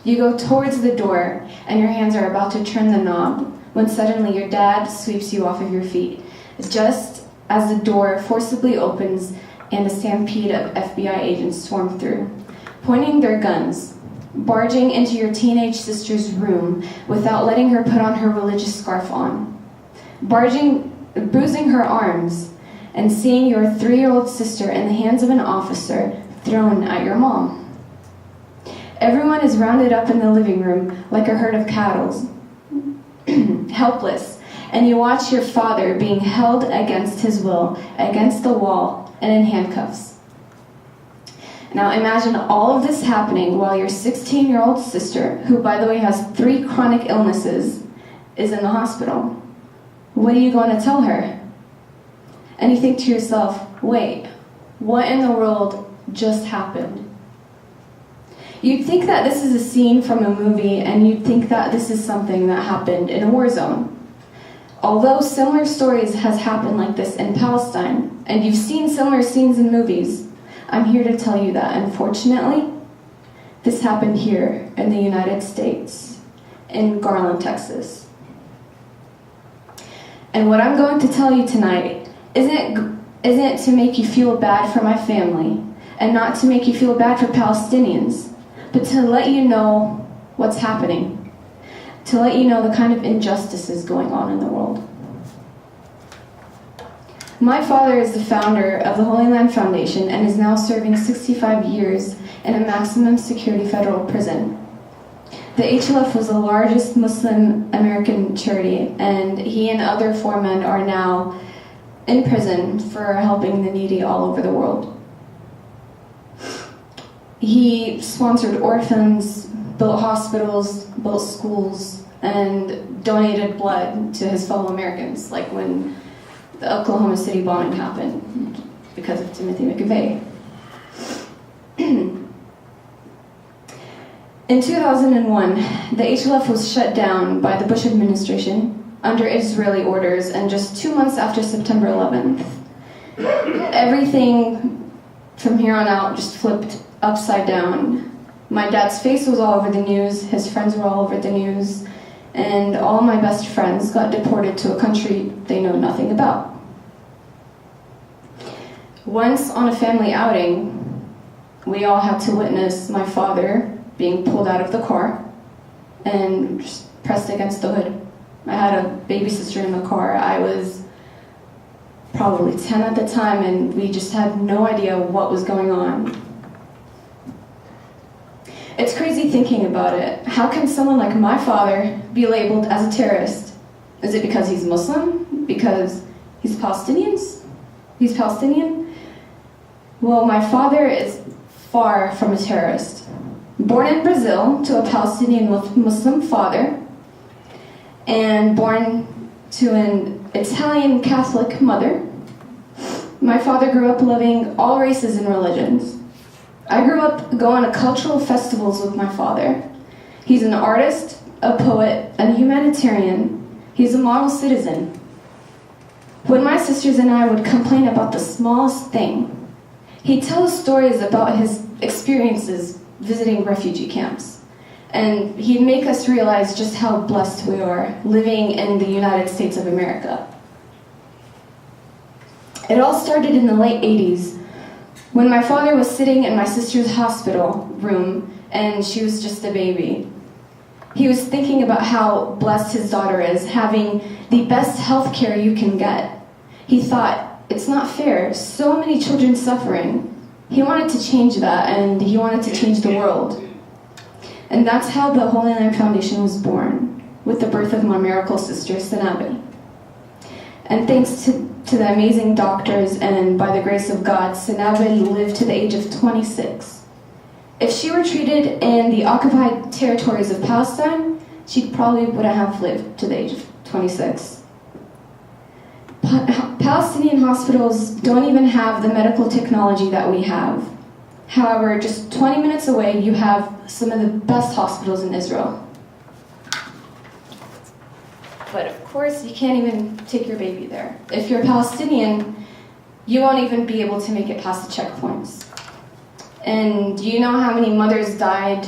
You go towards the door and your hands are about to turn the knob when suddenly your dad sweeps you off of your feet, just as the door forcibly opens and a stampede of FBI agents swarm through, pointing their guns, barging into your teenage sister's room without letting her put on her religious scarf on, bruising her arms, and seeing your 3-year-old sister in the hands of an officer thrown at your mom. Everyone is rounded up in the living room like a herd of cattle, helpless, and you watch your father being held against his will, against the wall, and in handcuffs. Now imagine all of this happening while your 16-year-old sister, who by the way has 3 chronic illnesses, is in the hospital. What are you going to tell her? And you think to yourself, wait, what in the world just happened. You'd think that this is a scene from a movie, and you'd think that this is something that happened in a war zone. Although similar stories has happened like this in Palestine, and you've seen similar scenes in movies, I'm here to tell you that, unfortunately, this happened here in the United States, in Garland, Texas. And what I'm going to tell you tonight isn't to make you feel bad for my family, and not to make you feel bad for Palestinians, but to let you know what's happening, to let you know the kind of injustices going on in the world. My father is the founder of the Holy Land Foundation and is now serving 65 years in a maximum security federal prison. The HLF was the largest Muslim American charity, and he and other 4 men are now in prison for helping the needy all over the world. He sponsored orphans, built hospitals, built schools, and donated blood to his fellow Americans, like when the Oklahoma City bombing happened because of Timothy McVeigh. In 2001, the HLF was shut down by the Bush administration under Israeli orders, and just 2 months after September 11th, everything from here on out just flipped upside down. My dad's face was all over the news, his friends were all over the news, and all my best friends got deported to a country they know nothing about. Once on a family outing, we all had to witness my father being pulled out of the car and just pressed against the hood. I had a baby sister in the car. I was probably 10 at the time, and we just had no idea what was going on. It's crazy thinking about it. How can someone like my father be labeled as a terrorist? Is it because he's Muslim? Because he's Palestinian? Well, my father is far from a terrorist. Born in Brazil to a Palestinian Muslim father, and born to an Italian Catholic mother, my father grew up loving all races and religions. I grew up going to cultural festivals with my father. He's an artist, a poet, and a humanitarian. He's a model citizen. When my sisters and I would complain about the smallest thing, he'd tell us stories about his experiences visiting refugee camps. And he'd make us realize just how blessed we are living in the United States of America. It all started in the late 80s when my father was sitting in my sister's hospital room and she was just a baby. He was thinking about how blessed his daughter is, having the best health care you can get. He thought, it's not fair, so many children suffering. He wanted to change that, and he wanted to change the world. And that's how the Holy Land Foundation was born, with the birth of my miracle sister, Sanabi. And thanks to the amazing doctors and by the grace of God, Sanabi lived to the age of 26. If she were treated in the occupied territories of Palestine, she probably wouldn't have lived to the age of 26. Palestinian hospitals don't even have the medical technology that we have. However, just 20 minutes away, you have some of the best hospitals in Israel. But of course, you can't even take your baby there. If you're Palestinian, you won't even be able to make it past the checkpoints. And do you know how many mothers died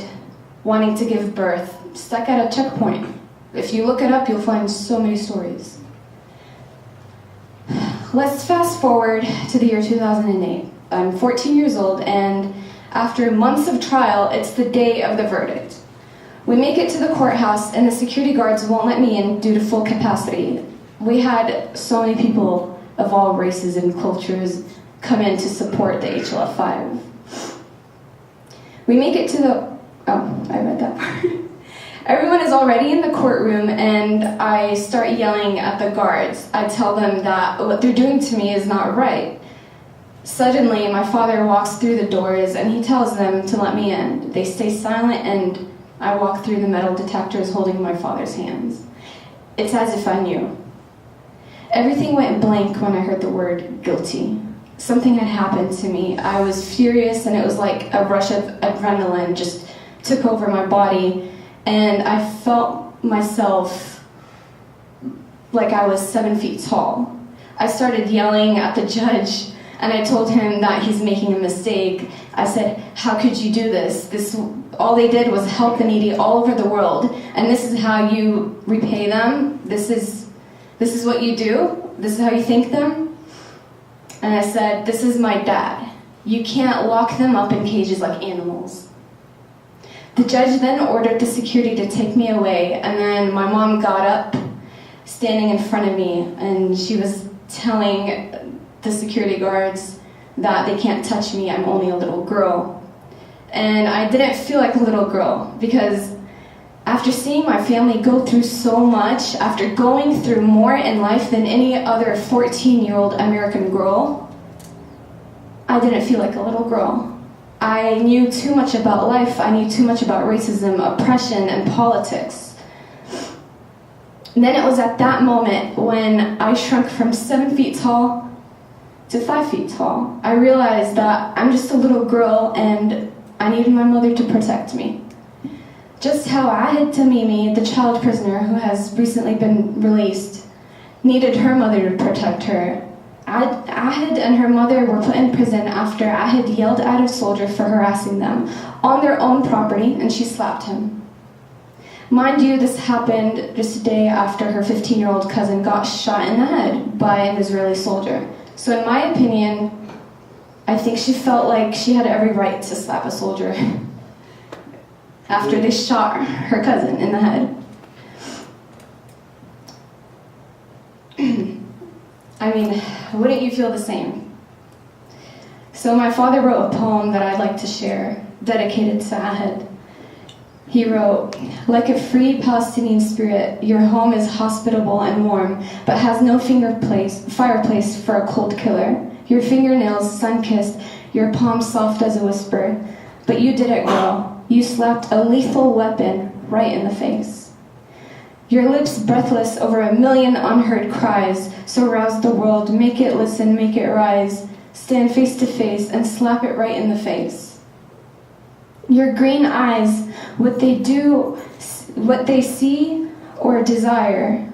wanting to give birth, stuck at a checkpoint? If you look it up, you'll find so many stories. Let's fast forward to the year 2008. I'm 14 years old, and after months of trial, it's the day of the verdict. We make it to the courthouse, and the security guards won't let me in due to full capacity. We had so many people of all races and cultures come in to support the HLF-5. We make it to the... Oh, I read that part. Everyone is already in the courtroom, and I start yelling at the guards. I tell them that what they're doing to me is not right. Suddenly, my father walks through the doors, and he tells them to let me in. They stay silent, and I walk through the metal detectors holding my father's hands. It's as if I knew. Everything went blank when I heard the word guilty. something had happened to me. I was furious, and it was like a rush of adrenaline just took over my body, and I felt myself like I was 7 feet tall. I started yelling at the judge, and I told him that he's making a mistake. I said, "How could you do this? All they did was help the needy all over the world, and this is how you repay them? This is what you do? This is how you thank them?" And I said, "This is my dad. You can't lock them up in cages like animals." The judge then ordered the security to take me away, and then my mom got up, standing in front of me, and she was telling the security guards that they can't touch me, I'm only a little girl. And I didn't feel like a little girl, because after seeing my family go through so much, after going through more in life than any other 14-year-old American girl, I didn't feel like a little girl. I knew too much about life. I knew too much about racism, oppression, and politics. And then it was at that moment when I shrunk from 7 feet tall to 5 feet tall. I realized that I'm just a little girl and I needed my mother to protect me. Just how Ahid Tamimi, the child prisoner who has recently been released, needed her mother to protect her. Ahid and her mother were put in prison after Ahid yelled at a soldier for harassing them on their own property, and she slapped him. Mind you, this happened just a day after her 15-year-old cousin got shot in the head by an Israeli soldier. So in my opinion, I think she felt like she had every right to slap a soldier after they shot her cousin in the head. I mean, wouldn't you feel the same? So my father wrote a poem that I'd like to share, dedicated to Ahid. He wrote, "Like a free Palestinian spirit, your home is hospitable and warm, but has no fireplace for a cold killer. Your fingernails sun-kissed, your palms soft as a whisper. But you did it, girl. You slapped a lethal weapon right in the face. Your lips breathless over a million unheard cries, so rouse the world, make it listen, make it rise. Stand face to face and slap it right in the face. Your green eyes, what they see or desire,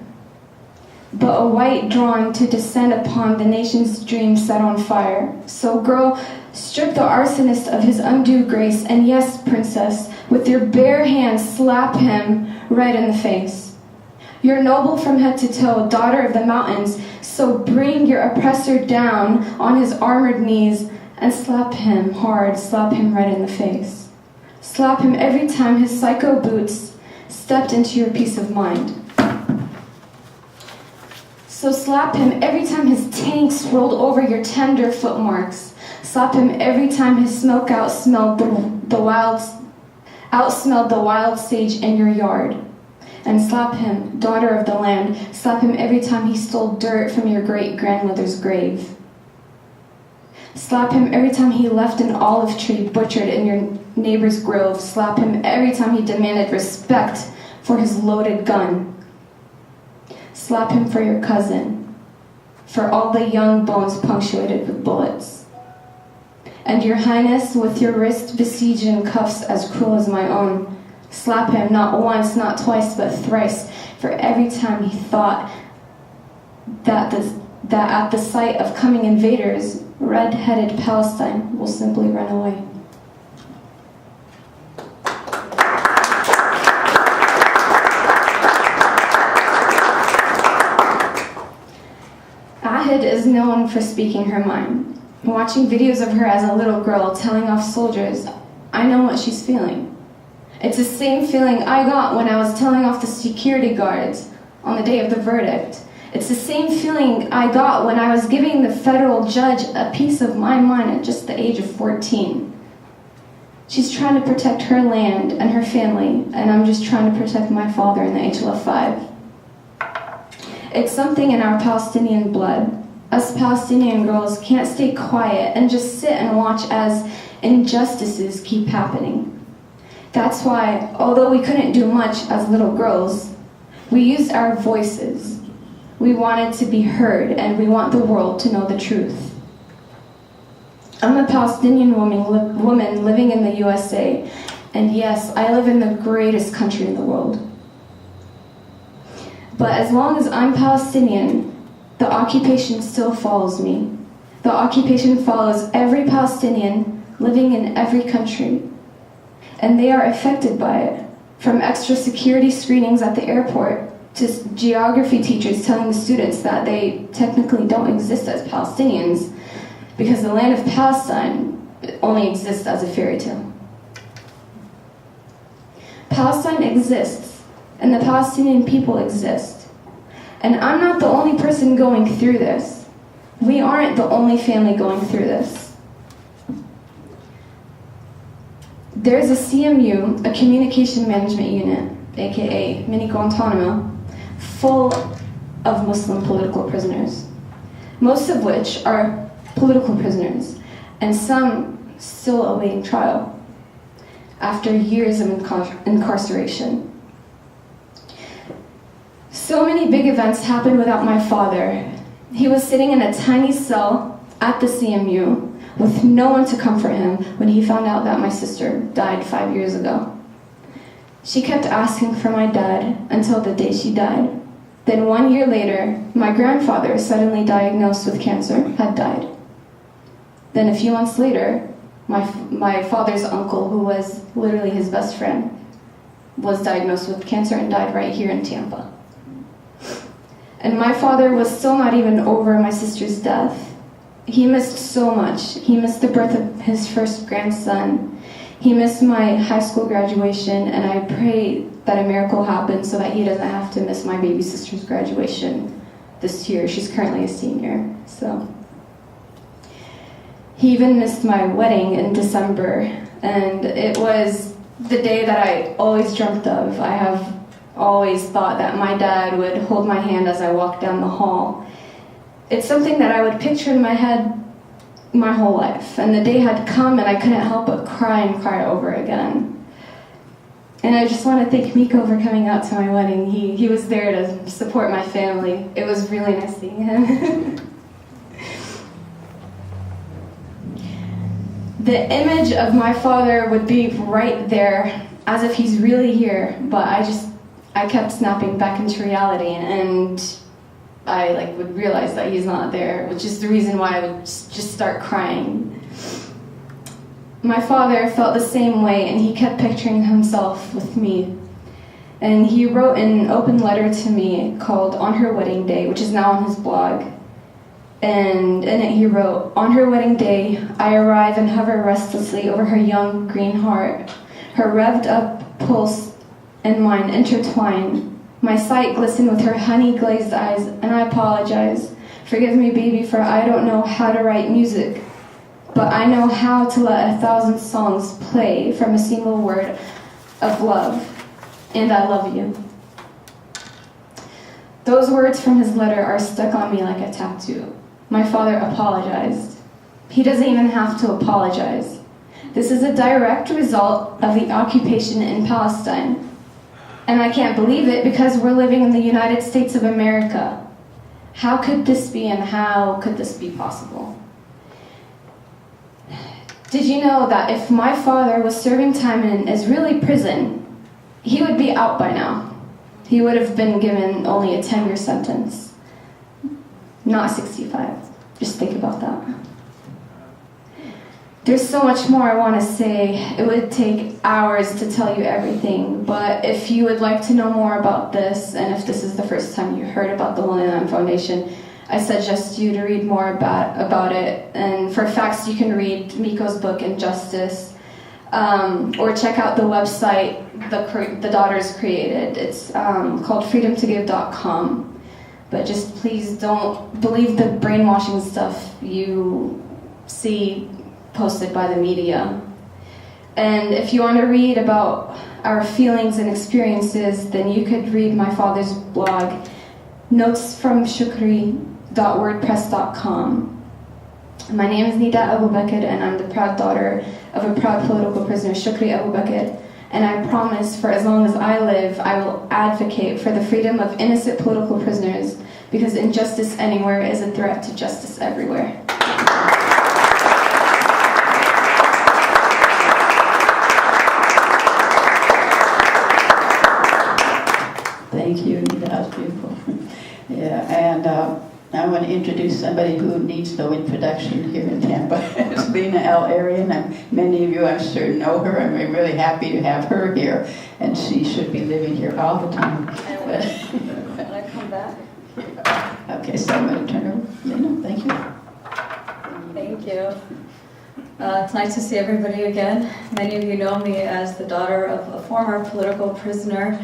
but a white drawn to descend upon the nation's dream set on fire. So girl, strip the arsonist of his undue grace, and yes, princess, with your bare hands slap him right in the face. You're noble from head to toe, daughter of the mountains, so bring your oppressor down on his armored knees and slap him hard, slap him right in the face. Slap him every time his psycho boots stepped into your peace of mind. So slap him every time his tanks rolled over your tender footmarks. Slap him every time his smoke outsmelled the wild sage in your yard. And slap him, daughter of the land, slap him every time he stole dirt from your great-grandmother's grave. Slap him every time he left an olive tree butchered in your neighbor's grove. Slap him every time he demanded respect for his loaded gun. Slap him for your cousin, for all the young bones punctuated with bullets. And your highness, with your wrist besieged in cuffs as cruel as my own, slap him not once, not twice, but thrice, for every time he thought that at the sight of coming invaders, red-headed Palestine will simply run away. Ahid is known for speaking her mind. Watching videos of her as a little girl telling off soldiers, I know what she's feeling. It's the same feeling I got when I was telling off the security guards on the day of the verdict. It's the same feeling I got when I was giving the federal judge a piece of my mind at just the age of 14. She's trying to protect her land and her family, and I'm just trying to protect my father in the HLF-5. It's something in our Palestinian blood. Us Palestinian girls can't stay quiet and just sit and watch as injustices keep happening. That's why, although we couldn't do much as little girls, we used our voices. We wanted to be heard, and we want the world to know the truth. I'm a Palestinian woman living in the USA, and yes, I live in the greatest country in the world. But as long as I'm Palestinian, the occupation still follows me. The occupation follows every Palestinian living in every country, and they are affected by it. From extra security screenings at the airport to geography teachers telling the students that they technically don't exist as Palestinians because the land of Palestine only exists as a fairy tale. Palestine exists, and the Palestinian people exist. And I'm not the only person going through this. We aren't the only family going through this. There's a CMU, a communication management unit, aka Mini Guantanamo, full of Muslim political prisoners, most of which are political prisoners, and some still awaiting trial after years of incarceration. So many big events happened without my father. He was sitting in a tiny cell at the CMU with no one to comfort him when he found out that my sister died 5 years ago. She kept asking for my dad until the day she died. Then 1 year later, my grandfather, suddenly diagnosed with cancer, had died. Then a few months later, my father's uncle, who was literally his best friend, was diagnosed with cancer and died right here in Tampa. And my father was still not even over my sister's death. He missed so much. He missed the birth of his first grandson. He missed my high school graduation, and I pray that a miracle happens so that he doesn't have to miss my baby sister's graduation this year. She's currently a senior, so. He even missed my wedding in December, and it was the day that I always dreamt of. I have always thought that my dad would hold my hand as I walked down the hall. It's something that I would picture in my head my whole life, and the day had come and I couldn't help but cry and cry over again. And I just want to thank Miko for coming out to my wedding. He was there to support my family. It was really nice seeing him. The image of my father would be right there, as if he's really here, but I kept snapping back into reality, and I would realize that he's not there, which is the reason why I would just start crying. My father felt the same way, and he kept picturing himself with me. And he wrote an open letter to me called On Her Wedding Day, which is now on his blog. And in it he wrote, "On her wedding day, I arrive and hover restlessly over her young green heart. Her revved up pulse and mine intertwine. My sight glistened with her honey-glazed eyes, and I apologize. Forgive me, baby, for I don't know how to write music, but I know how to let 1,000 songs play from a single word of love, and I love you." Those words from his letter are stuck on me like a tattoo. My father apologized. He doesn't even have to apologize. This is a direct result of the occupation in Palestine. And I can't believe it because we're living in the United States of America. How could this be, and how could this be possible? Did you know that if my father was serving time in an Israeli prison, he would be out by now? He would have been given only a 10-year sentence, not 65. Just think about that. There's so much more I want to say. It would take hours to tell you everything, but if you would like to know more about this, and if this is the first time you heard about the Lonely Lamb Foundation, I suggest you to read more about it. And for facts, you can read Miko's book, Injustice, or check out the website the daughters created. It's called freedomtogive.com. But just please don't believe the brainwashing stuff you see posted by the media. And if you want to read about our feelings and experiences, then you could read my father's blog, notesfromshukri.wordpress.com. My name is Nida Abu Bakr, and I'm the proud daughter of a proud political prisoner, Shukri Abu Bakr. And I promise, for as long as I live, I will advocate for the freedom of innocent political prisoners, because injustice anywhere is a threat to justice everywhere. want to introduce somebody who needs no introduction here in Tampa. It's Lena L. Arian, and many of you I'm sure know her, and we're really happy to have her here, and she should be living here all the time. When I come back. Okay, so I'm going to turn over. Lena, thank you. Thank you. It's nice to see everybody again. Many of you know me as the daughter of a former political prisoner.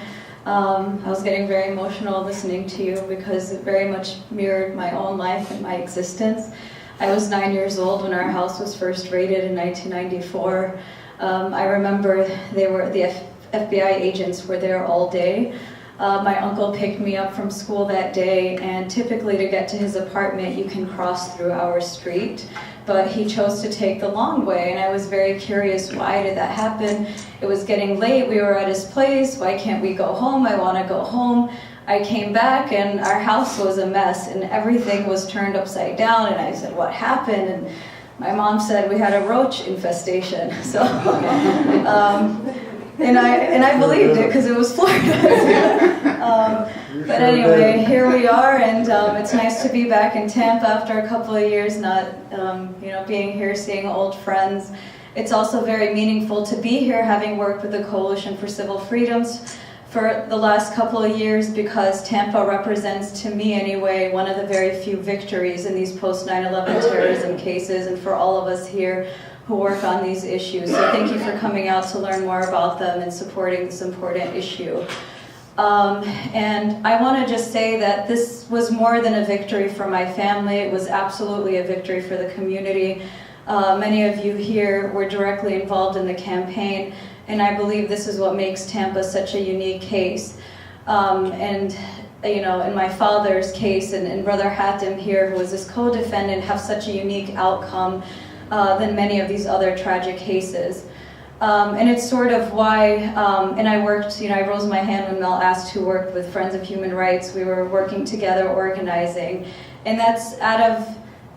I was getting very emotional listening to you because it very much mirrored my own life and my existence. I was 9 years old when our house was first raided in 1994. I remember the FBI agents were there all day. My uncle picked me up from school that day, and typically to get to his apartment you can cross through our street, but he chose to take the long way, and I was very curious, why did that happen? It was getting late, we were at his place, why can't we go home? I want to go home. I came back and our house was a mess and everything was turned upside down, and I said, what happened? And my mom said we had a roach infestation. So and I believed it because it was Florida. But anyway, here we are, and it's nice to be back in Tampa after a couple of years not being here, seeing old friends. It's also very meaningful to be here, having worked with the Coalition for Civil Freedoms for the last couple of years, because Tampa represents, to me anyway, one of the very few victories in these post 9/11 terrorism cases, and for all of us here who work on these issues. So thank you for coming out to learn more about them and supporting this important issue. And I want to just say that this was more than a victory for my family. It was absolutely a victory for the community. Many of you here were directly involved in the campaign, and I believe this is what makes Tampa such a unique case. And in my father's case, and Brother Hatem here, who was his co-defendant, have such a unique outcome than many of these other tragic cases. And it's sort of why, and I worked, I rose my hand when Mel asked who worked with Friends of Human Rights. We were working together, organizing, and that's out of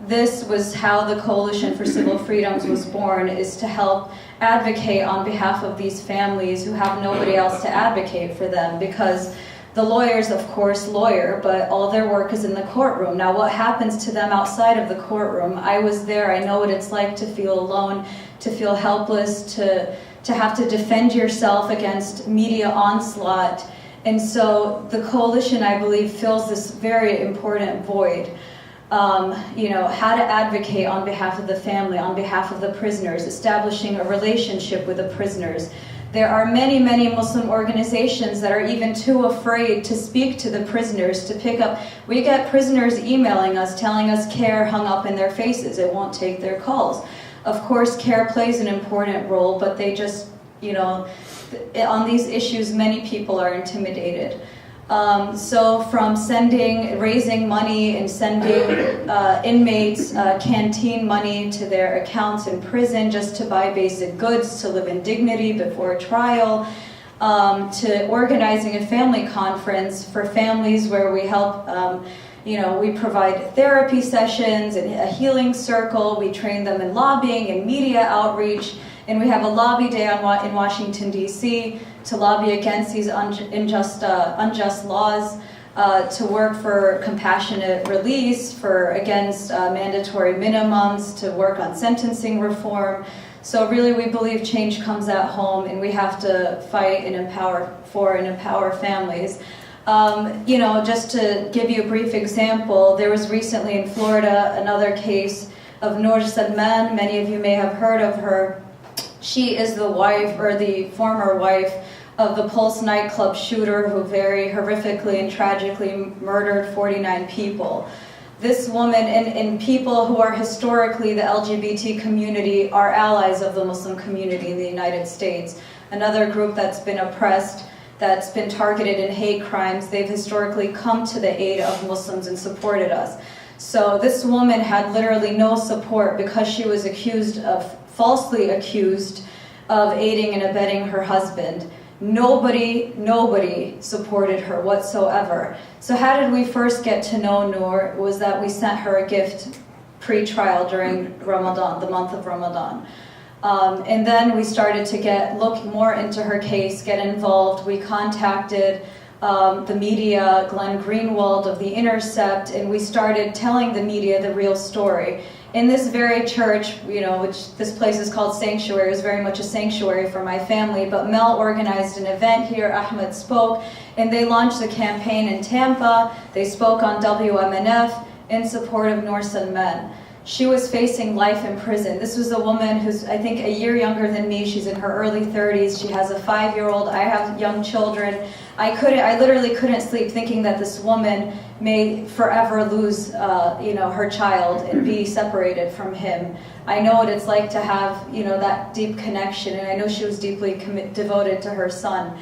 this was how the Coalition for Civil Freedoms was born, is to help advocate on behalf of these families who have nobody else to advocate for them, because the lawyers, of course, lawyer, but all their work is in the courtroom. Now, what happens to them outside of the courtroom? I was there. I know what it's like to feel alone, to feel helpless, to have to defend yourself against media onslaught. And so the coalition, I believe, fills this very important void. How to advocate on behalf of the family, on behalf of the prisoners, establishing a relationship with the prisoners. There are many, many Muslim organizations that are even too afraid to speak to the prisoners, to pick up. We get prisoners emailing us, telling us CARE hung up in their faces. It won't take their calls. Of course, CARE plays an important role, but they just, on these issues, many people are intimidated. So from raising money and sending inmates canteen money to their accounts in prison just to buy basic goods, to live in dignity before trial, to organizing a family conference for families where we help, we provide therapy sessions and a healing circle, we train them in lobbying and media outreach, and we have a lobby day in Washington, D.C., to lobby against these unjust laws, to work for compassionate release, against mandatory minimums, to work on sentencing reform. So really we believe change comes at home, and we have to fight and empower families. Just to give you a brief example, there was recently in Florida another case of Noor Salman. Many of you may have heard of her. She is the wife, or the former wife, of the Pulse nightclub shooter who very horrifically and tragically murdered 49 people. This woman and people who are historically the LGBT community are allies of the Muslim community in the United States. Another group that's been oppressed, that's been targeted in hate crimes, they've historically come to the aid of Muslims and supported us. So this woman had literally no support because she was falsely accused of aiding and abetting her husband. Nobody supported her whatsoever. So how did we first get to know Noor? Was that we sent her a gift pre-trial during Ramadan, the month of Ramadan. And then we started to look more into her case, get involved. We contacted the media, Glenn Greenwald of The Intercept, and we started telling the media the real story. In this very church, which this place is called Sanctuary, it was very much a sanctuary for my family, but Mel organized an event here, Ahmed spoke, and they launched the campaign in Tampa. They spoke on WMNF in support of Norsen Men. She was facing life in prison. This was a woman who's, I think, a year younger than me. She's in her early 30s. She has a 5-year-old. I have young children. I literally couldn't sleep thinking that this woman may forever lose, her child and be separated from him. I know what it's like to have, that deep connection, and I know she was deeply devoted to her son.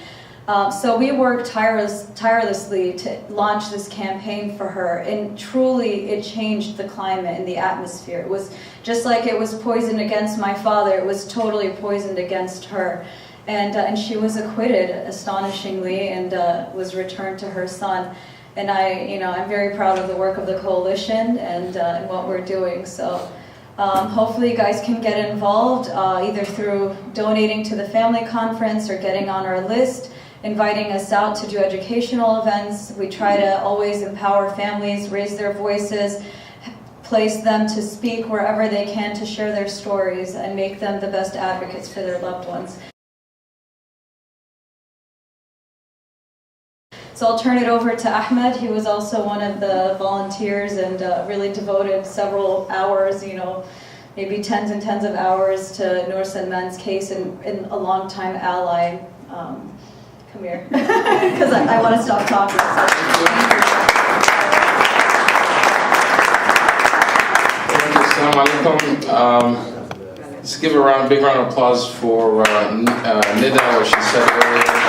So we worked tirelessly to launch this campaign for her, and truly it changed the climate and the atmosphere. It was just like it was poisoned against my father, it was totally poisoned against her. And she was acquitted, astonishingly, and was returned to her son. And I'm very proud of the work of the coalition and what we're doing. So hopefully you guys can get involved either through donating to the family conference or getting on our list, inviting us out to do educational events. We try to always empower families, raise their voices, place them to speak wherever they can to share their stories and make them the best advocates for their loved ones. So I'll turn it over to Ahmed. He was also one of the volunteers and really devoted several hours, maybe tens and tens of hours to Norsen Men's case and a longtime ally. Come here, because I want to stop talking. Assalamu alaikum. Let's give a big round of applause for Nida, what she said earlier.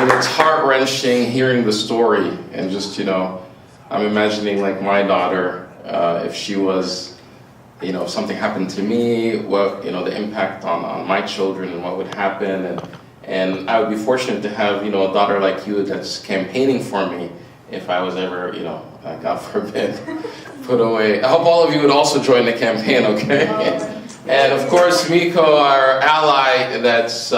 It's heart-wrenching hearing the story, and just, I'm imagining like my daughter, if she was, if something happened to me, what, the impact on my children and what would happen, and I would be fortunate to have, a daughter like you that's campaigning for me if I was ever, God forbid, put away. I hope all of you would also join the campaign, okay? And of course, Miko, our ally, that's,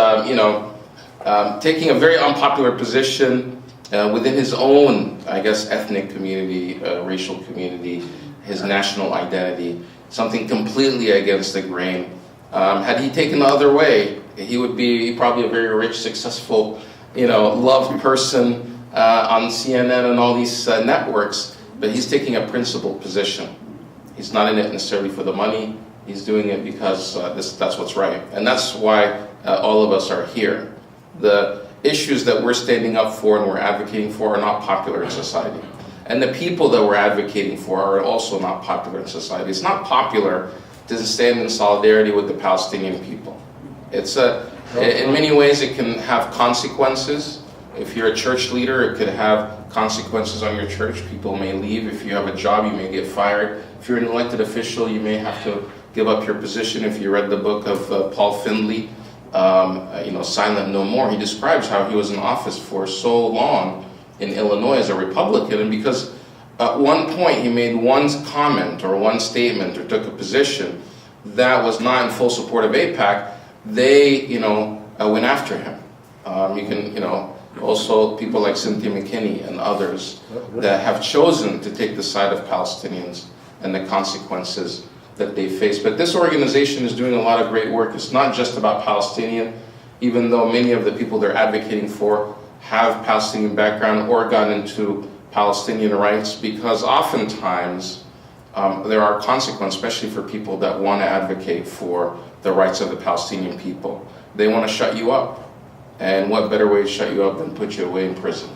taking a very unpopular position within his own, ethnic community, racial community, his national identity, something completely against the grain. Had he taken the other way, he would be probably a very rich, successful, loved person on CNN and all these networks, but he's taking a principled position. He's not in it necessarily for the money. He's doing it because that's what's right. And that's why all of us are here. The issues that we're standing up for and we're advocating for are not popular in society. And the people that we're advocating for are also not popular in society. It's not popular to stand in solidarity with the Palestinian people. In many ways it can have consequences. If you're a church leader, it could have consequences on your church. People may leave. If you have a job, you may get fired. If you're an elected official, you may have to give up your position. If you read the book of Paul Findlay, Silent No More, he describes how he was in office for so long in Illinois as a Republican, and because at one point he made one comment or one statement or took a position that was not in full support of AIPAC, they, went after him. You can, also people like Cynthia McKinney and others that have chosen to take the side of Palestinians and the consequences that they face. But this organization is doing a lot of great work. It's not just about Palestinian, even though many of the people they're advocating for have Palestinian background or got into Palestinian rights, because oftentimes there are consequences, especially for people that want to advocate for the rights of the Palestinian people. They want to shut you up. And what better way to shut you up than put you away in prison?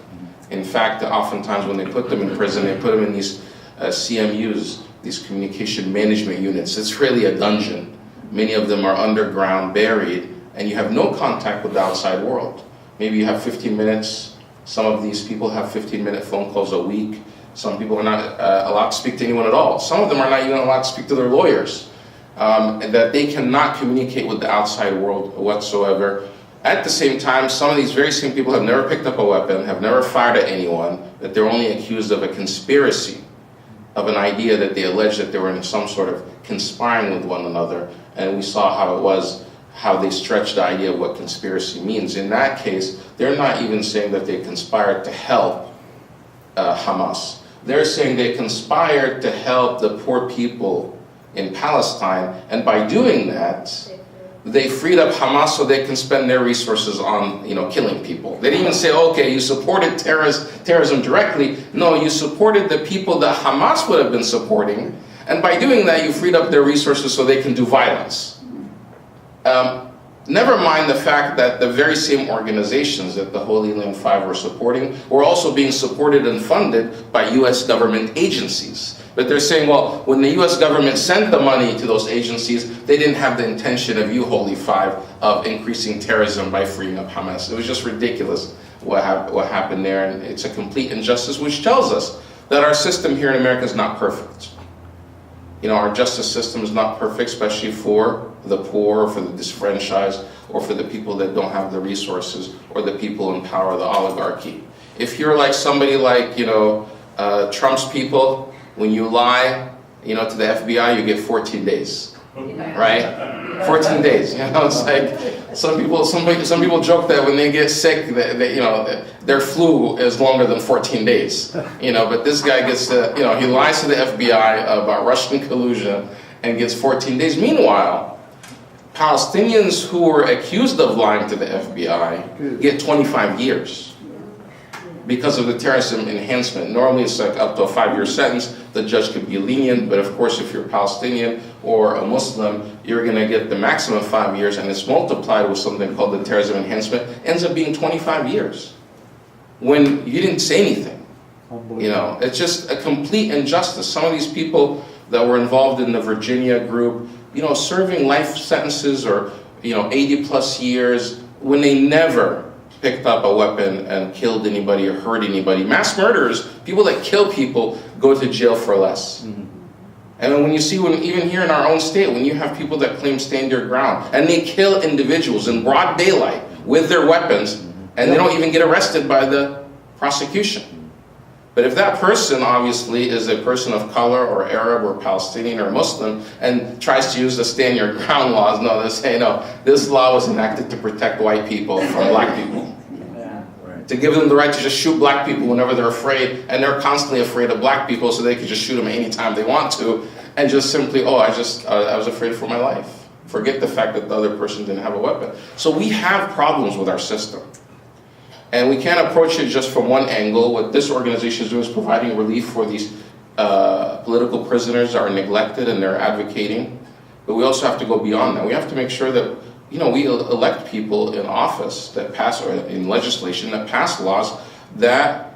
In fact, oftentimes when they put them in prison, they put them in these CMUs, these communication management units. It's really a dungeon. Many of them are underground, buried, and you have no contact with the outside world. Maybe you have 15 minutes. Some of these people have 15-minute phone calls a week. Some people are not allowed to speak to anyone at all. Some of them are not even allowed to speak to their lawyers. That they cannot communicate with the outside world whatsoever. At the same time, some of these very same people have never picked up a weapon, have never fired at anyone, that they're only accused of a conspiracy, of an idea that they allege that they were in some sort of conspiring with one another. And we saw how it was, how they stretch the idea of what conspiracy means. In that case, they're not even saying that they conspired to help Hamas. They're saying they conspired to help the poor people in Palestine, and by doing that, they freed up Hamas so they can spend their resources on, killing people. They didn't even say, okay, you supported terrorism directly. No, you supported the people that Hamas would have been supporting, and by doing that, you freed up their resources so they can do violence. Never mind the fact that the very same organizations that the Holy Land Five were supporting were also being supported and funded by U.S. government agencies. But they're saying, well, when the U.S. government sent the money to those agencies, they didn't have the intention of you, Holy Five, of increasing terrorism by freeing up Hamas. It was just ridiculous what happened there, and it's a complete injustice, which tells us that our system here in America is not perfect. Our justice system is not perfect, especially for the poor, or for the disfranchised, or for the people that don't have the resources, or the people in power, the oligarchy. If you're like somebody like, Trump's people, when you lie, to the FBI, you get 14 days, right? 14 days. It's like some people joke that when they get sick, their flu is longer than 14 days. But this guy gets, he lies to the FBI about Russian collusion and gets 14 days. Meanwhile, Palestinians who were accused of lying to the FBI get 25 years because of the terrorism enhancement. Normally it's like up to a 5-year sentence. The judge could be lenient, but of course if you're Palestinian or a Muslim, you're going to get the maximum 5 years, and it's multiplied with something called the terrorism enhancement. It ends up being 25 years when you didn't say anything. It's just a complete injustice. Some of these people that were involved in the Virginia group, serving life sentences or, 80 plus years when they never picked up a weapon and killed anybody or hurt anybody. Mass murderers, people that kill people, go to jail for less. Mm-hmm. And when you see, even here in our own state, when you have people that claim stand your ground and they kill individuals in broad daylight with their weapons, and they don't even get arrested by the prosecution. But if that person obviously is a person of color or Arab or Palestinian or Muslim and tries to use the stand your ground laws, no, they say, no, this law was enacted to protect white people from black people. To give them the right to just shoot black people whenever they're afraid, and they're constantly afraid of black people, so they can just shoot them anytime they want to, and just simply, I was afraid for my life. Forget the fact that the other person didn't have a weapon. So we have problems with our system. And we can't approach it just from one angle. What this organization is doing is providing relief for these political prisoners that are neglected and they're advocating. But we also have to go beyond that. We have to make sure that we elect people in office that pass, or in legislation that pass laws that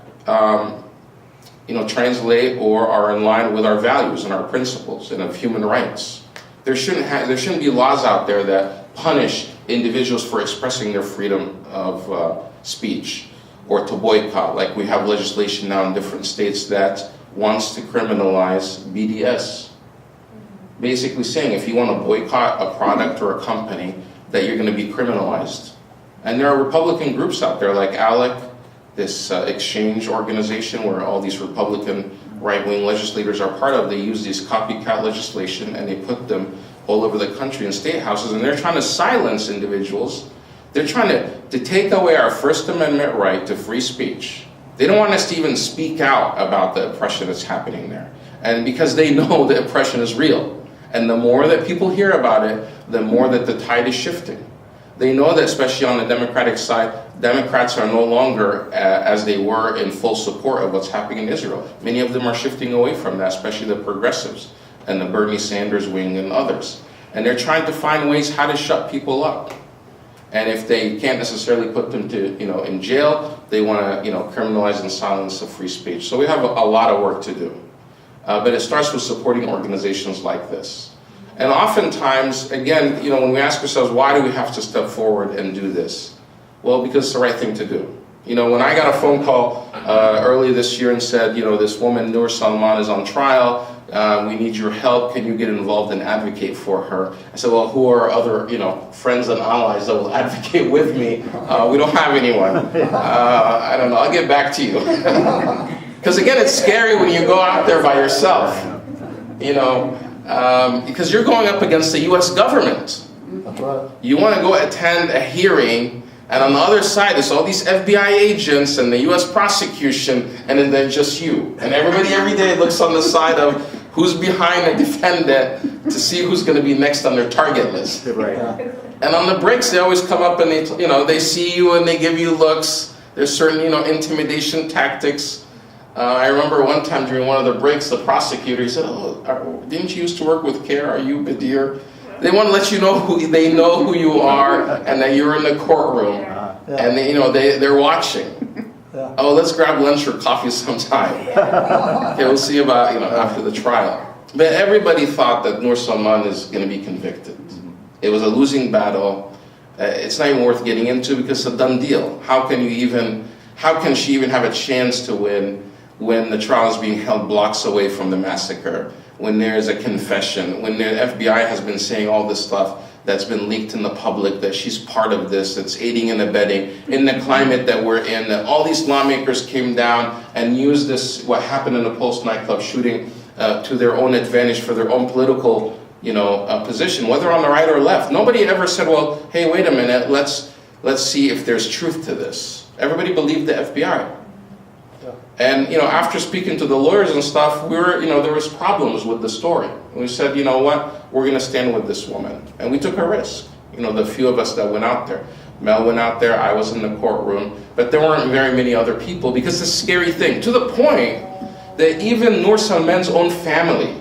translate or are in line with our values and our principles and of human rights. There shouldn't be laws out there that punish individuals for expressing their freedom of speech or to boycott, like we have legislation now in different states that wants to criminalize BDS. Basically saying if you want to boycott a product or a company, that you're going to be criminalized. And there are Republican groups out there like ALEC, this exchange organization where all these Republican right-wing legislators are part of. They use these copycat legislation and they put them all over the country in state houses, and they're trying to silence individuals. They're trying to take away our First Amendment right to free speech. They don't want us to even speak out about the oppression that's happening there. And because they know the oppression is real. And the more that people hear about it, the more that the tide is shifting. They know that, especially on the Democratic side, Democrats are no longer as they were in full support of what's happening in Israel. Many of them are shifting away from that, especially the progressives and the Bernie Sanders wing and others. And they're trying to find ways how to shut people up. And if they can't necessarily put them to, in jail, they want to, criminalize and silence the free speech. So we have a lot of work to do. But it starts with supporting organizations like this. And oftentimes, again, when we ask ourselves, why do we have to step forward and do this? Well, because it's the right thing to do. When I got a phone call early this year and said, this woman, Noor Salman, is on trial, we need your help, can you get involved and advocate for her? I said, well, who are other, friends and allies that will advocate with me? We don't have anyone. I don't know, I'll get back to you. Because again, it's scary when you go out there by yourself, because you're going up against the U.S. government. That's right. You want to go attend a hearing, and on the other side, there's all these FBI agents and the U.S. prosecution, and then there's just you. And everybody every day looks on the side of who's behind the defendant to see who's going to be next on their target list. Right. And on the breaks, they always come up and they see you and they give you looks. There's certain, intimidation tactics. I remember one time during one of the breaks, the prosecutor, he said, didn't you used to work with CARE? Are you Badir? They want to let you know they know who you are and that you're in the courtroom. And they're watching. Yeah. Oh, let's grab lunch or coffee sometime. Okay, we'll see about, after the trial. But everybody thought that Noor Salman is going to be convicted. It was a losing battle. It's not even worth getting into because it's a done deal. How can she even have a chance to win when the trial is being held blocks away from the massacre, when there's a confession, when the FBI has been saying all this stuff that's been leaked in the public, that she's part of this, that's aiding and abetting, in the climate that we're in, that all these lawmakers came down and used this, what happened in the Pulse nightclub shooting, to their own advantage for their own political position, whether on the right or left. Nobody ever said, well, hey, wait a minute, let's see if there's truth to this. Everybody believed the FBI. And, after speaking to the lawyers and stuff, there was problems with the story. And we said, you know what, we're going to stand with this woman. And we took a risk. The few of us that went out there. Mel went out there, I was in the courtroom, but there weren't very many other people because it's a scary thing, to the point that even Noor Salman's own family,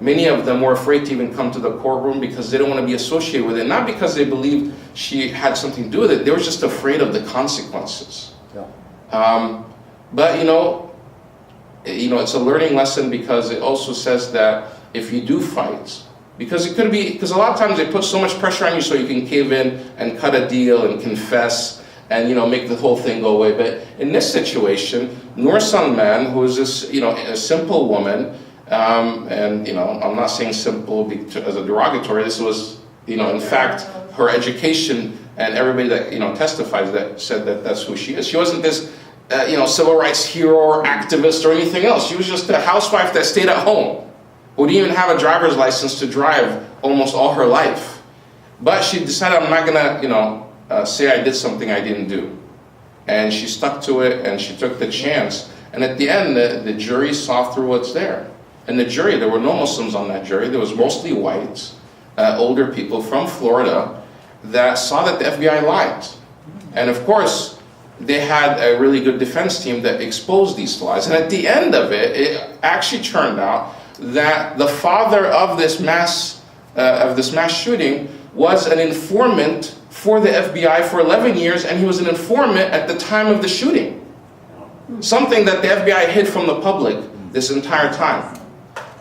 many of them were afraid to even come to the courtroom because they don't want to be associated with it. Not because they believed she had something to do with it, they were just afraid of the consequences. Yeah. But it's a learning lesson because it also says that if you do fight, because a lot of times they put so much pressure on you so you can cave in and cut a deal and confess and make the whole thing go away. But in this situation, Noor Salman, who is this a simple woman, and I'm not saying simple as a derogatory. This was in fact her education and everybody that testifies that said that that's who she is. She wasn't this civil rights hero or activist or anything else. She was just a housewife that stayed at home, who didn't even have a driver's license to drive almost all her life. But she decided, I'm not gonna, say I did something I didn't do. And she stuck to it and she took the chance. And at the end, the jury saw through what's there. And the jury, there were no Muslims on that jury. There was mostly whites, older people from Florida that saw that the FBI lied. And of course, they had a really good defense team that exposed these lies. And at the end of it, it actually turned out that the father of this mass shooting was an informant for the FBI for 11 years, and he was an informant at the time of the shooting. Something that the FBI hid from the public this entire time.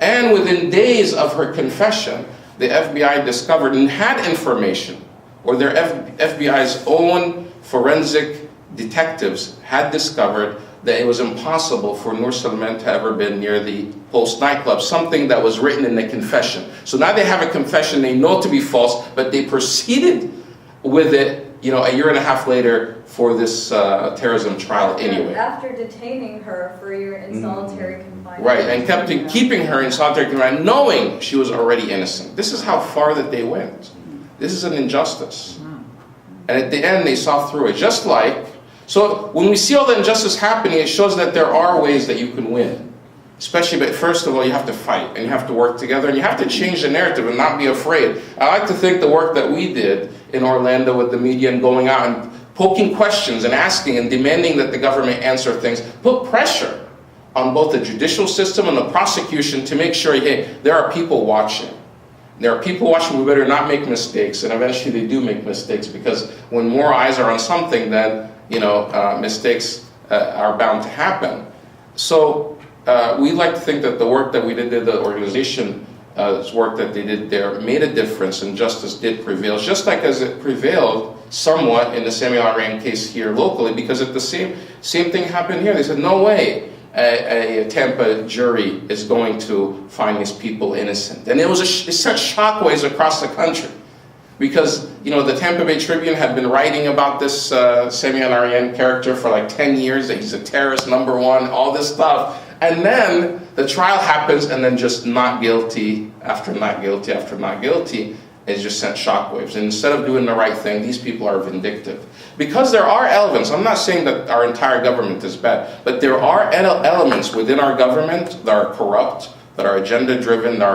And within days of her confession, the FBI discovered and had information, or their FBI's own forensic detectives had discovered that it was impossible for Noor Salman to ever been near the Pulse nightclub, something that was written in the confession. So now they have a confession they know to be false, but they proceeded with it, a year and a half later for this terrorism trial anyway. After detaining her for a year in solitary confinement. Right, and keeping her in solitary confinement, knowing she was already innocent. This is how far that they went. This is an injustice. And at the end, they saw through it. So when we see all the injustice happening, it shows that there are ways that you can win. Especially, but first of all, you have to fight, and you have to work together, and you have to change the narrative and not be afraid. I like to think the work that we did in Orlando with the media and going out and poking questions and asking and demanding that the government answer things, put pressure on both the judicial system and the prosecution to make sure, hey, there are people watching. There are people watching, we better not make mistakes, and eventually they do make mistakes, because when more eyes are on something, then mistakes are bound to happen. So we like to think that the work that we did, the organization's work that they did there, made a difference, and justice did prevail, just like as it prevailed somewhat in the Samuel Arayan case here locally, because the same thing happened here. They said, no way a Tampa jury is going to find these people innocent. And it sent shockwaves across the country. Because, the Tampa Bay Tribune had been writing about this Samuel Arayan character for like 10 years, that he's a terrorist, #1, all this stuff. And then the trial happens, and then just not guilty after not guilty after not guilty. it just sent shockwaves. And instead of doing the right thing, these people are vindictive. Because there are elements, I'm not saying that our entire government is bad, but there are elements within our government that are corrupt, that are agenda-driven, that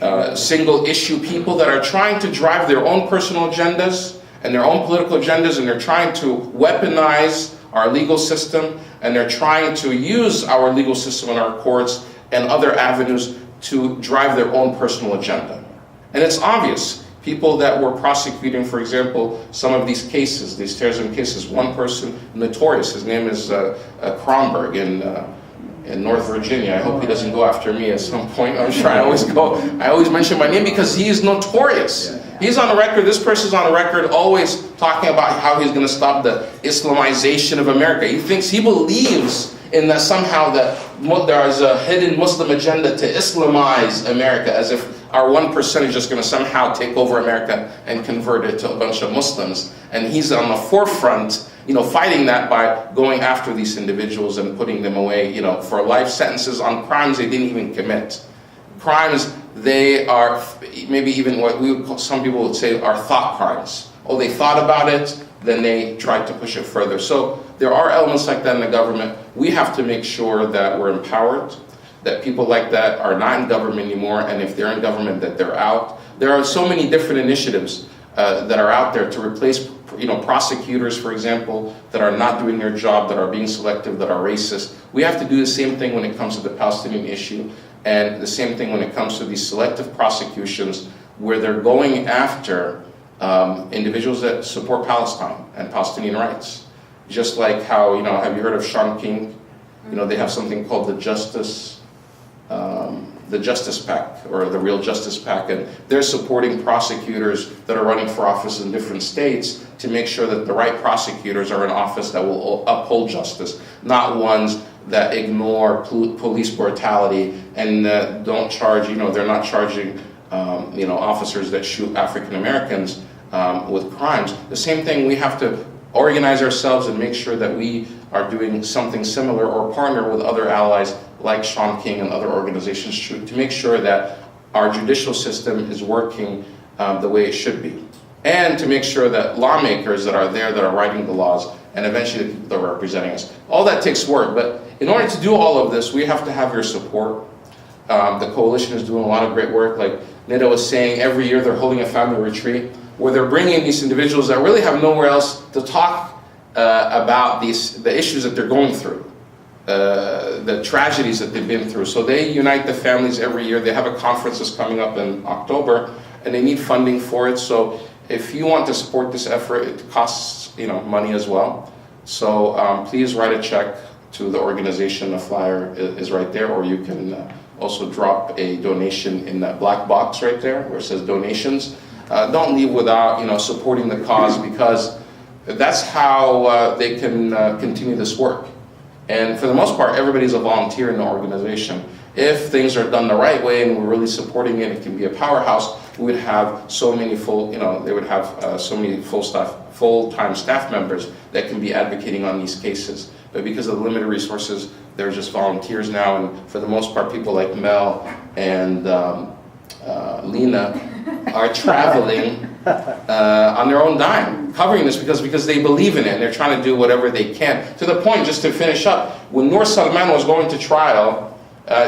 are single issue people that are trying to drive their own personal agendas and their own political agendas, and they're trying to weaponize our legal system, and they're trying to use our legal system and our courts and other avenues to drive their own personal agenda. And it's obvious. People that were prosecuting, for example, some of these cases, these terrorism cases, one person, notorious, his name is Kronberg in North Virginia. I hope he doesn't go after me at some point. I'm sure I always mention my name because he is notorious. He's on the record, this person's on the record always talking about how he's going to stop the Islamization of America. He believes in that somehow that there is a hidden Muslim agenda to Islamize America, as if our 1% is just going to somehow take over America and convert it to a bunch of Muslims. And he's on the forefront, fighting that by going after these individuals and putting them away, for life sentences on crimes they didn't even commit. Crimes, they are maybe even what we would call, some people would say, are thought crimes. Oh, they thought about it, then they tried to push it further. So there are elements like that in the government. We have to make sure that we're empowered, that people like that are not in government anymore, and if they're in government, that they're out. There are so many different initiatives that are out there to replace, prosecutors, for example, that are not doing their job, that are being selective, that are racist. We have to do the same thing when it comes to the Palestinian issue, and the same thing when it comes to these selective prosecutions where they're going after individuals that support Palestine and Palestinian rights. Just like how, have you heard of Sean King? They have something called the Justice PAC, or the Real Justice PAC, and they're supporting prosecutors that are running for office in different states to make sure that the right prosecutors are in office that will uphold justice, not ones that ignore police brutality and don't charge, they're not charging, officers that shoot African Americans with crimes. The same thing, we have to organize ourselves and make sure that we are doing something similar or partner with other allies like Sean King and other organizations to make sure that our judicial system is working the way it should be. And to make sure that lawmakers that are there, that are writing the laws, and eventually the people that are representing us. All that takes work, but in order to do all of this, we have to have your support. The coalition is doing a lot of great work. Like Nida was saying, every year they're holding a family retreat where they're bringing these individuals that really have nowhere else to talk about the issues that they're going through, the tragedies that they've been through. So they unite the families every year. They have a conference that's coming up in October, and they need funding for it. So if you want to support this effort, it costs money as well. So please write a check to the organization. The flyer is right there, or you can also drop a donation in that black box right there where it says donations. Don't leave without supporting the cause, because that's how they can continue this work. And for the most part, everybody's a volunteer in the organization. If things are done the right way and we're really supporting it, it can be a powerhouse. We would have so many they would have so many full-time staff members that can be advocating on these cases. But because of the limited resources, they're just volunteers now. And for the most part, people like Mel and Lena are traveling on their own dime, covering this because they believe in it and they're trying to do whatever they can. To the point, just to finish up, when Noor Salman was going to trial,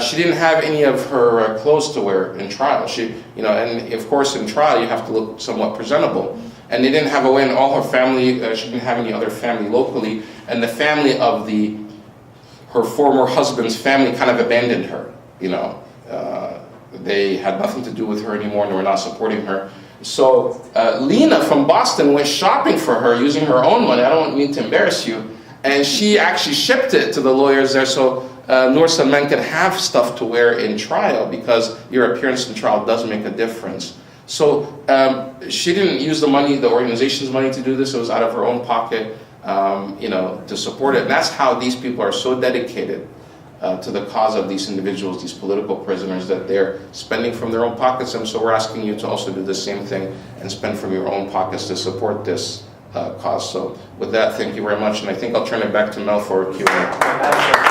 she didn't have any of her clothes to wear in trial. And of course in trial you have to look somewhat presentable. And they didn't have a way, and all her family, she didn't have any other family locally, and the family of her former husband's family kind of abandoned her. They had nothing to do with her anymore and they were not supporting her. So Lena from Boston went shopping for her using her own money. I don't mean to embarrass you. And she actually shipped it to the lawyers there so Noor Salman could have stuff to wear in trial, because your appearance in trial does make a difference. So she didn't use the organization's money to do this. It was out of her own pocket, to support it. And that's how these people are so dedicated to the cause of these individuals, these political prisoners, that they're spending from their own pockets. And so we're asking you to also do the same thing and spend from your own pockets to support this cause. So with that, thank you very much. And I think I'll turn it back to Mel for Q&A.